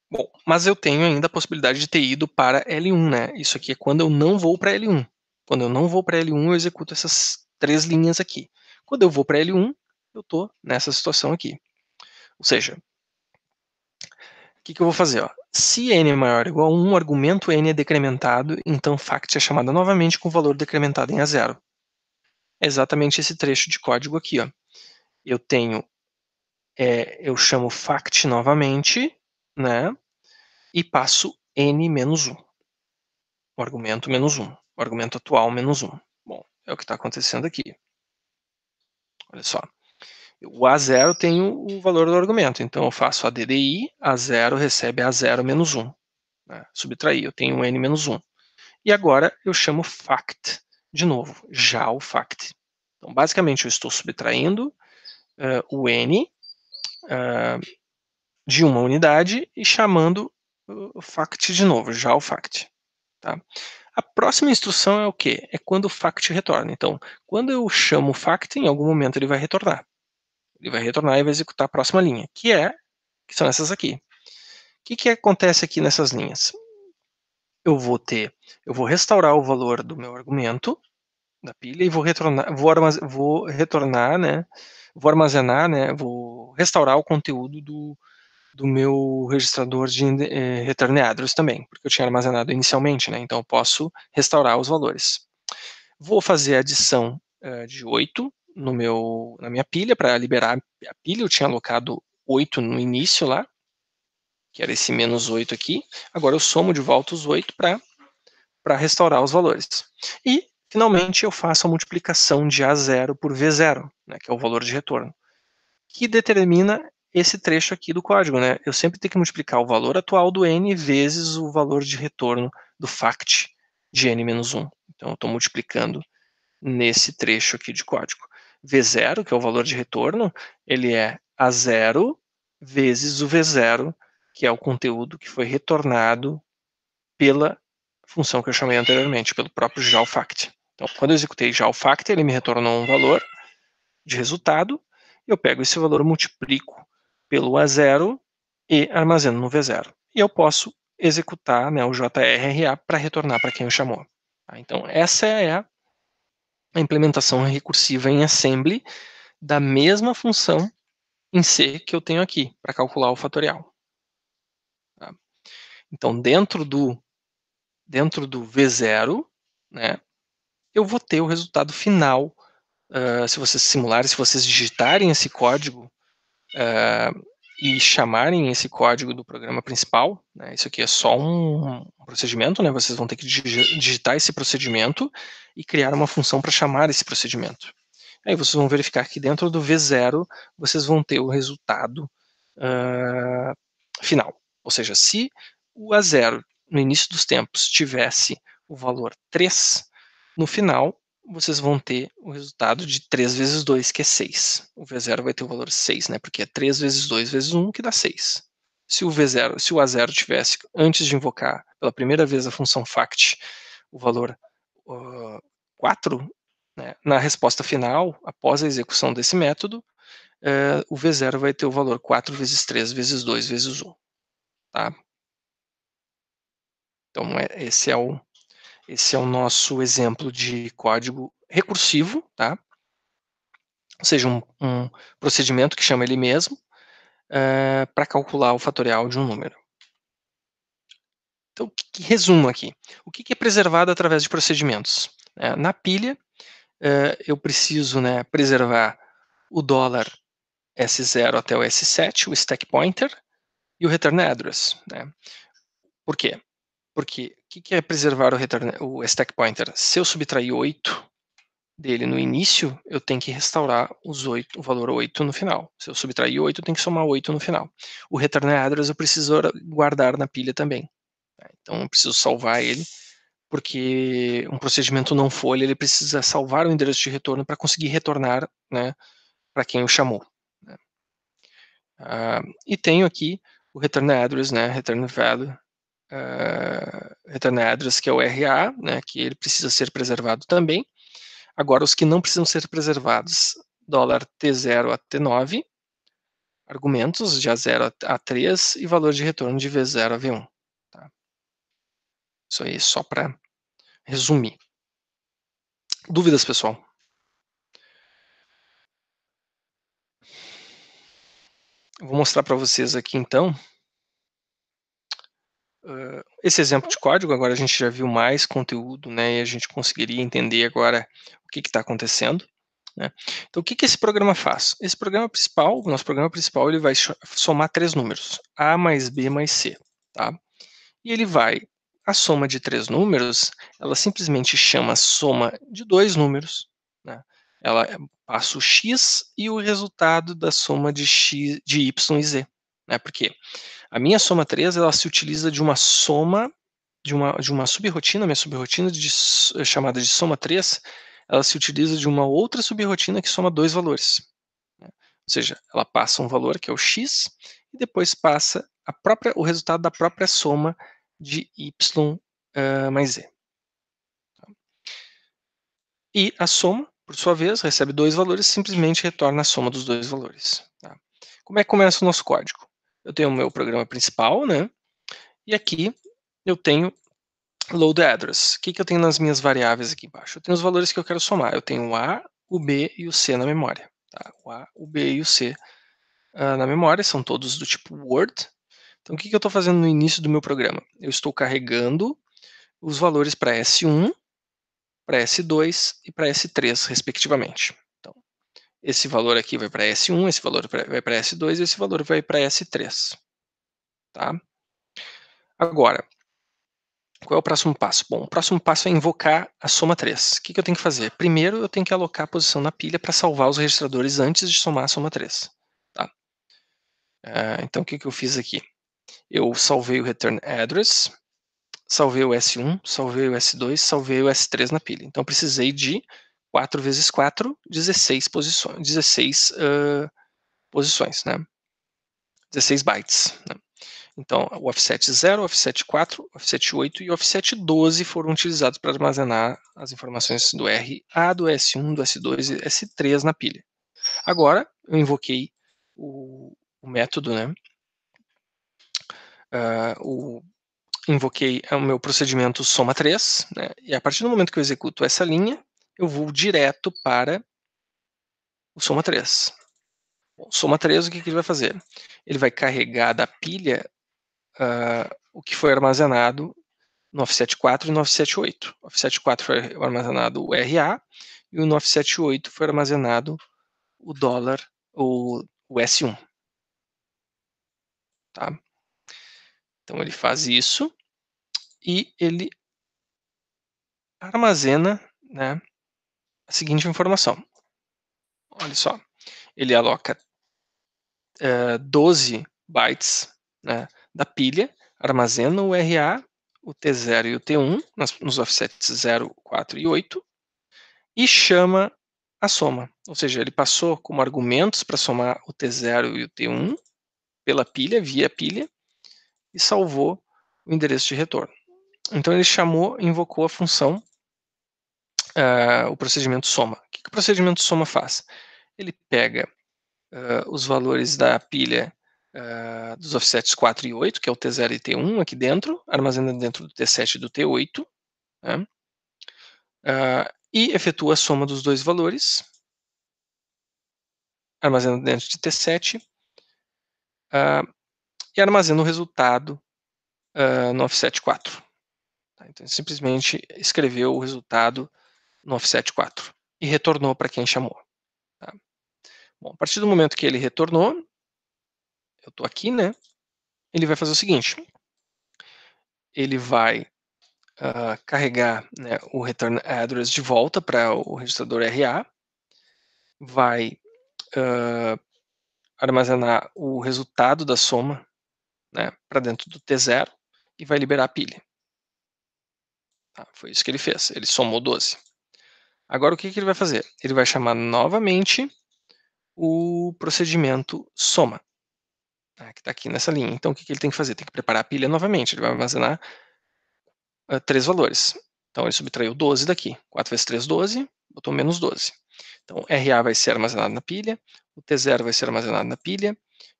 Bom, mas eu tenho ainda a possibilidade de ter ido para L1, né? Isso aqui é quando eu não vou para L1. Quando eu não vou para L1, eu executo essas 3 linhas aqui. Quando eu vou para L1, eu estou nessa situação aqui. Ou seja, o que eu vou fazer? Ó? Se n é maior ou igual a 1, o argumento n é decrementado, então fact é chamada novamente com o valor decrementado em A0. É exatamente esse trecho de código aqui. Ó. Eu tenho, eu chamo fact novamente, né? E passo n menos 1. O argumento menos 1. O argumento atual menos 1. Bom, é o que está acontecendo aqui. Olha só. O A0 tem o valor do argumento, então eu faço a DDI, A0 recebe A0 menos 1. Né? Subtrair, eu tenho n menos 1. E agora eu chamo fact, de novo, já o fact. Então, basicamente, eu estou subtraindo o n de uma unidade e chamando o fact de novo, já o fact. Tá? A próxima instrução é o quê? É quando o fact retorna. Então, quando eu chamo o fact, em algum momento ele vai retornar. Ele vai retornar e vai executar a próxima linha, que são essas aqui. O que acontece aqui nessas linhas? Eu vou restaurar o valor do meu argumento da pilha e vou retornar, né? Vou armazenar, né? Vou restaurar o conteúdo do meu registrador de return address também, porque eu tinha armazenado inicialmente, né? Então eu posso restaurar os valores. Vou fazer a adição de 8 na minha pilha para liberar a pilha. Eu tinha alocado 8 no início lá, que era esse menos 8 aqui. Agora eu somo de volta os 8 para restaurar os valores. E, finalmente, eu faço a multiplicação de A0 por V0, né, que é o valor de retorno, que determina esse trecho aqui do código. Né? Eu sempre tenho que multiplicar o valor atual do n vezes o valor de retorno do fact de n-1. Então, eu estou multiplicando nesse trecho aqui de código. V0, que é o valor de retorno, ele é A0 vezes o V0, que é o conteúdo que foi retornado pela função que eu chamei anteriormente, pelo próprio jalfact. Então, quando eu executei jalfact, ele me retornou um valor de resultado, eu pego esse valor, multiplico pelo A0 e armazeno no V0. E eu posso executar, né, o JRRA para retornar para quem o chamou. Tá? Então, essa é a implementação recursiva em assembly da mesma função em C que eu tenho aqui, para calcular o fatorial. Tá? Então, dentro do V0, né, eu vou ter o resultado final. Se vocês simularem, se vocês digitarem esse código e chamarem esse código do programa principal, né, isso aqui é só um procedimento, né, vocês vão ter que digitar esse procedimento e criar uma função para chamar esse procedimento. Aí vocês vão verificar que dentro do V0 vocês vão ter o resultado final. Ou seja, se o A0 no início dos tempos tivesse o valor 3, no final vocês vão ter o resultado de 3 vezes 2, que é 6. O V0 vai ter o valor 6, né? Porque é 3 vezes 2 vezes 1, que dá 6. Se o A0 tivesse, antes de invocar pela primeira vez a função fact, o valor 4, né, na resposta final, após a execução desse método, o V0 vai ter o valor 4 vezes 3 vezes 2 vezes 1. Tá? Então, esse é o nosso exemplo de código recursivo, tá? Ou seja, um procedimento que chama ele mesmo para calcular o fatorial de um número. Então, resumo aqui. O que é preservado através de procedimentos? Na pilha, eu preciso, né, preservar o dólar S0 até o S7, o stack pointer, e o return address. Né? Por quê? Porque o que é preservar o stack pointer? Se eu subtrair 8 dele no início, eu tenho que restaurar o valor 8 no final. Se eu subtrair 8, eu tenho que somar 8 no final. O return address eu preciso guardar na pilha também. Então eu preciso salvar ele, porque um procedimento não folha, ele precisa salvar o endereço de retorno para conseguir retornar, né, para quem o chamou. Né. E tenho aqui o return address, né, return value, return address, que é o RA, né, que ele precisa ser preservado também. Agora, os que não precisam ser preservados, $T0 a T9, argumentos de A0 a 3 e valor de retorno de V0 a V1. Tá? Isso aí só para resumir. Dúvidas, pessoal? Eu vou mostrar para vocês aqui, então, esse exemplo de código. Agora a gente já viu mais conteúdo, né, e a gente conseguiria entender agora o que está acontecendo. Né? Então, o que esse programa faz? Esse programa principal, o nosso programa principal, ele vai somar 3 números, A mais B mais C. Tá? E ele a soma de 3 números, ela simplesmente chama a soma de 2 números. Né? Ela passa o x e o resultado da soma de y e z. Né? Porque a minha soma 3, ela se utiliza de uma soma, de uma subrotina, minha subrotina chamada de soma 3, ela se utiliza de uma outra subrotina que soma 2 valores. Né? Ou seja, ela passa um valor, que é o x, e depois passa o resultado da própria soma de y mais z. E a soma, por sua vez, recebe 2 valores e simplesmente retorna a soma dos 2 valores. Tá? Como é que começa o nosso código? Eu tenho o meu programa principal, né? E aqui eu tenho load address. O que eu tenho nas minhas variáveis aqui embaixo? Eu tenho os valores que eu quero somar. Eu tenho o A, o B e o C na memória. Tá? O A, o B e o C na memória, são todos do tipo Word. Então, o que eu estou fazendo no início do meu programa? Eu estou carregando os valores para S1, para S2 e para S3, respectivamente. Então, esse valor aqui vai para S1, esse valor vai para S2 e esse valor vai para S3. Tá? Agora, qual é o próximo passo? Bom, o próximo passo é invocar a soma 3. O que eu tenho que fazer? Primeiro, eu tenho que alocar a posição na pilha para salvar os registradores antes de somar a soma 3. Tá? Então, o que eu fiz aqui? Eu salvei o return address, salvei o S1, salvei o S2, salvei o S3 na pilha. Então, precisei de 4 vezes 4, 16 posições, 16 posições, né? 16 bytes. Né? Então, o offset 0, o offset 4, o offset 8 e o offset 12 foram utilizados para armazenar as informações do RA, do S1, do S2 e S3 na pilha. Agora, eu invoquei o método, né? invoquei o meu procedimento soma 3, né, e a partir do momento que eu executo essa linha, eu vou direto para o soma 3. Bom, soma 3, o que ele vai fazer? Ele vai carregar da pilha o que foi armazenado no offset 4 e no offset 8. O offset 4 foi armazenado o RA, e no offset 8 foi armazenado o dólar, o S1. Tá? Então ele faz isso e ele armazena, né, a seguinte informação. Olha só, ele aloca 12 bytes, né, da pilha, armazena o RA, o T0 e o T1 nos offsets 0, 4 e 8 e chama a soma. Ou seja, ele passou como argumentos para somar o T0 e o T1 pela pilha, via pilha, e salvou o endereço de retorno. Então ele invocou a função, o procedimento soma. O que o procedimento soma faz? Ele pega os valores da pilha dos offsets 4 e 8, que é o T0 e T1 aqui dentro, armazena dentro do T7 e do T8, né? E efetua a soma dos dois valores, armazena dentro de T7, e armazena o resultado no offset 4. Tá? Então, ele simplesmente escreveu o resultado no offset 4 e retornou para quem chamou. Tá? Bom, a partir do momento que ele retornou, eu estou aqui, né? Ele vai fazer o seguinte: ele vai carregar, né, o return address de volta para o registrador RA, vai armazenar o resultado da soma, né, para dentro do T0 e vai liberar a pilha. Tá? Foi isso que ele fez. Ele somou 12. Agora o que ele vai fazer? Ele vai chamar novamente o procedimento soma, que está aqui nessa linha. Então o que ele tem que fazer? Tem que preparar a pilha novamente. Ele vai armazenar 3 valores. Então ele subtraiu 12 daqui. 4 vezes 3, 12, botou menos 12. Então RA vai ser armazenado na pilha, o T0 vai ser armazenado na pilha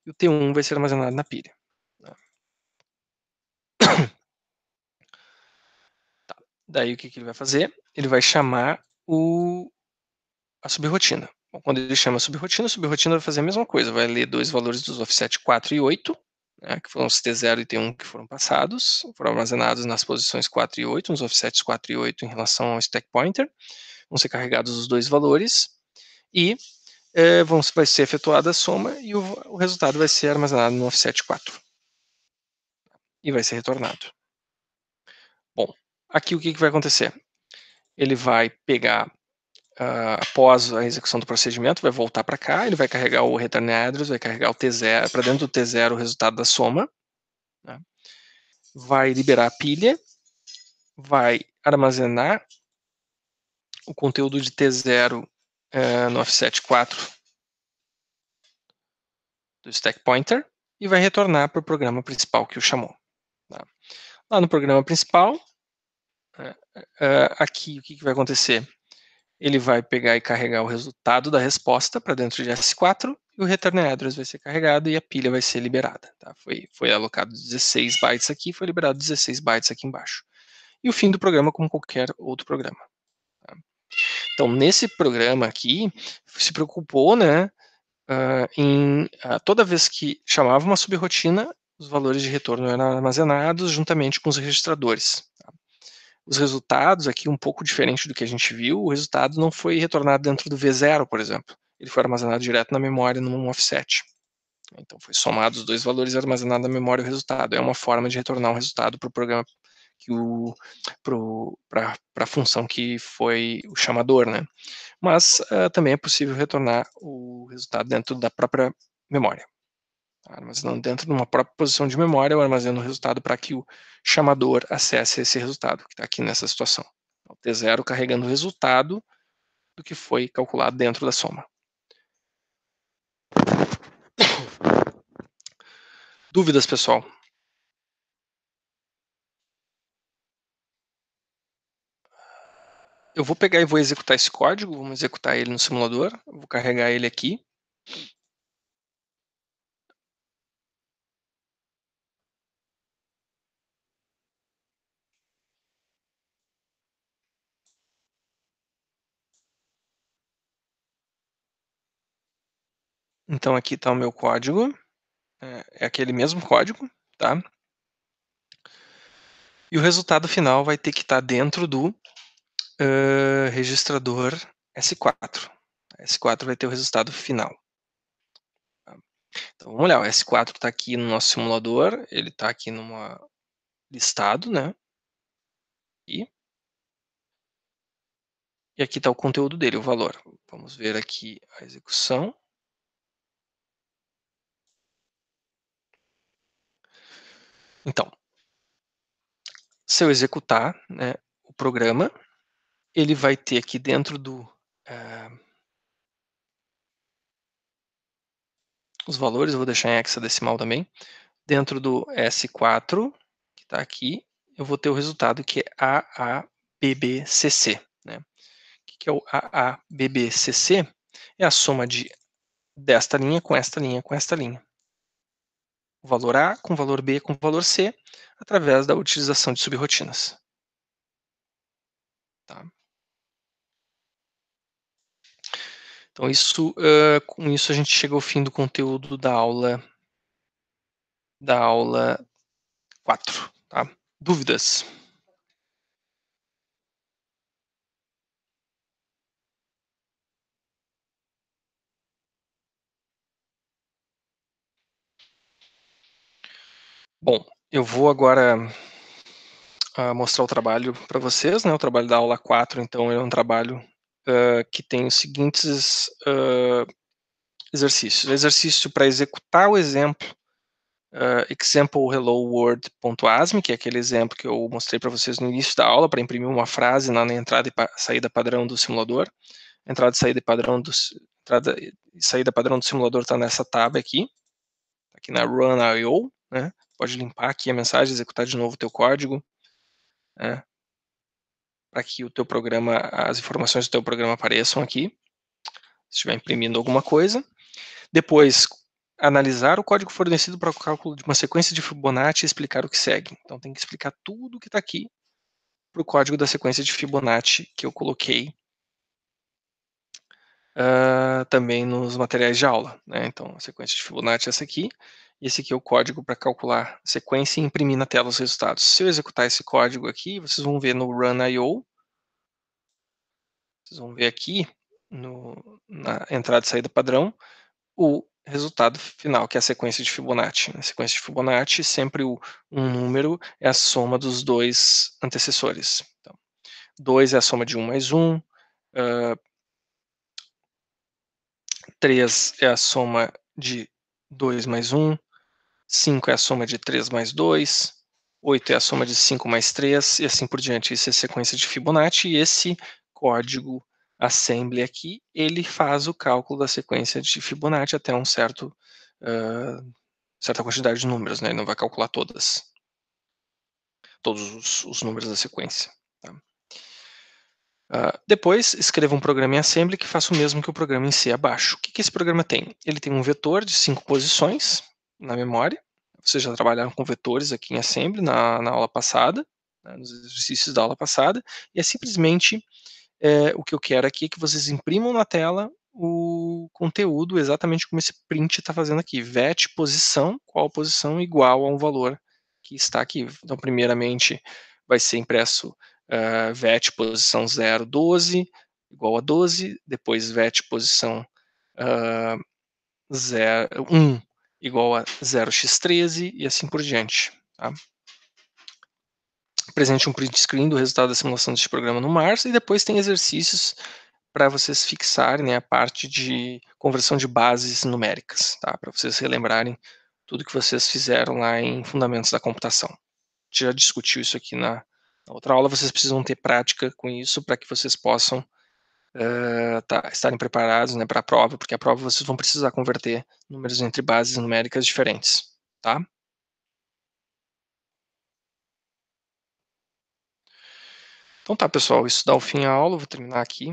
e o T1 vai ser armazenado na pilha. Tá. Daí o que ele vai fazer? Ele vai chamar a subrotina. Bom, quando ele chama a subrotina vai fazer a mesma coisa, vai ler dois valores dos offset 4 e 8, né, que foram os T0 e T1 que foram passados, foram armazenados nas posições 4 e 8, nos offsets 4 e 8 em relação ao stack pointer, vão ser carregados os dois valores, e vai ser efetuada a soma, e o resultado vai ser armazenado no offset 4, e vai ser retornado. Bom, aqui o que vai acontecer? Ele vai pegar após a execução do procedimento, vai voltar para cá, ele vai carregar o return address, vai carregar o T0, para dentro do T0 o resultado da soma, né? Vai liberar a pilha, vai armazenar o conteúdo de T0 no offset 4 do stack pointer e vai retornar para o programa principal que o chamou. Tá? Lá no programa principal, aqui o que vai acontecer? Ele vai pegar e carregar o resultado da resposta para dentro de S4 e o return address vai ser carregado e a pilha vai ser liberada. Tá? Foi alocado 16 bytes aqui, foi liberado 16 bytes aqui embaixo. E o fim do programa como qualquer outro programa. Tá? Então, nesse programa aqui, se preocupou, né, toda vez que chamava uma subrotina, os valores de retorno eram armazenados juntamente com os registradores. Tá? Os resultados aqui, um pouco diferente do que a gente viu, o resultado não foi retornado dentro do V0, por exemplo. Ele foi armazenado direto na memória num offset. Então, foi somado os dois valores e armazenado na memória o resultado. É uma forma de retornar um resultado para o programa, para a função que foi o chamador, né? Mas também é possível retornar o resultado dentro da própria memória. Armazenando dentro de uma própria posição de memória, eu armazeno o resultado para que o chamador acesse esse resultado, que está aqui nessa situação. O T0 carregando o resultado do que foi calculado dentro da soma. Dúvidas, pessoal? Eu vou pegar e vou executar esse código, vamos executar ele no simulador, eu vou carregar ele aqui. Então aqui está o meu código, é aquele mesmo código, tá? E o resultado final vai ter que estar dentro do registrador S4. S4 vai ter o resultado final. Tá? Então vamos olhar, o S4 está aqui no nosso simulador, ele está aqui numa listado, né? E aqui está o conteúdo dele, o valor. Vamos ver aqui a execução. Então, se eu executar, né, o programa, ele vai ter aqui dentro do os valores, eu vou deixar em hexadecimal também, dentro do S4, que está aqui, eu vou ter o resultado que é AABBCC. Né? O que é o AABBCC? É a soma desta linha com esta linha com esta linha. O valor A com o valor B com o valor C, através da utilização de subrotinas. Tá? Então, com isso a gente chega ao fim do conteúdo da aula 4. Tá? Dúvidas? Bom, eu vou agora mostrar o trabalho para vocês, né? O trabalho da aula 4, então, é um trabalho que tem os seguintes exercícios. Exercício para executar o exemplo example hello world.asm, que é aquele exemplo que eu mostrei para vocês no início da aula, para imprimir uma frase na entrada e saída padrão do simulador. Entrada e saída padrão do simulador está nessa tab aqui, aqui na run.io, né? Pode limpar aqui a mensagem, executar de novo o teu código, né? Para que o teu programa, as informações do teu programa apareçam aqui, se estiver imprimindo alguma coisa. Depois, analisar o código fornecido para o cálculo de uma sequência de Fibonacci e explicar o que segue. Então, tem que explicar tudo o que está aqui para o código da sequência de Fibonacci que eu coloquei também nos materiais de aula. Né? Então, a sequência de Fibonacci é essa aqui, e esse aqui é o código para calcular a sequência e imprimir na tela os resultados. Se eu executar esse código aqui, vocês vão ver no run.io, vocês vão ver aqui, na entrada e saída padrão, o resultado final, que é a sequência de Fibonacci. Na sequência de Fibonacci, sempre um número é a soma dos dois antecessores. Então, 2 é a soma de 1 mais 1, 3 é a soma de 2 mais 1, 5 é a soma de 3 mais 2, 8 é a soma de 5 mais 3, e assim por diante. Isso é a sequência de Fibonacci, e esse código assembly aqui, ele faz o cálculo da sequência de Fibonacci até certa quantidade de números, né? Ele não vai calcular todos os números da sequência. Tá? Depois, escreva um programa em assembly que faça o mesmo que o programa em C abaixo. O que esse programa tem? Ele tem um vetor de 5 posições na memória. Vocês já trabalharam com vetores aqui em assembly na aula passada, né, nos exercícios da aula passada, e é simplesmente o que eu quero aqui é que vocês imprimam na tela o conteúdo exatamente como esse print está fazendo aqui. Vet posição, qual posição igual a um valor que está aqui. Então, primeiramente, vai ser impresso vet posição 0, 12, igual a 12. Depois, vet posição 1 igual a 0x13 e assim por diante. Tá? Presente um print screen do resultado da simulação deste programa no Mars, e depois tem exercícios para vocês fixarem, né, a parte de conversão de bases numéricas, tá? Para vocês relembrarem tudo que vocês fizeram lá em Fundamentos da Computação. A gente já discutiu isso aqui na outra aula, vocês precisam ter prática com isso para que vocês possam estarem preparados, né, para a prova, porque a prova vocês vão precisar converter números entre bases numéricas diferentes, tá? Então tá, pessoal, isso dá o fim à aula, vou terminar aqui.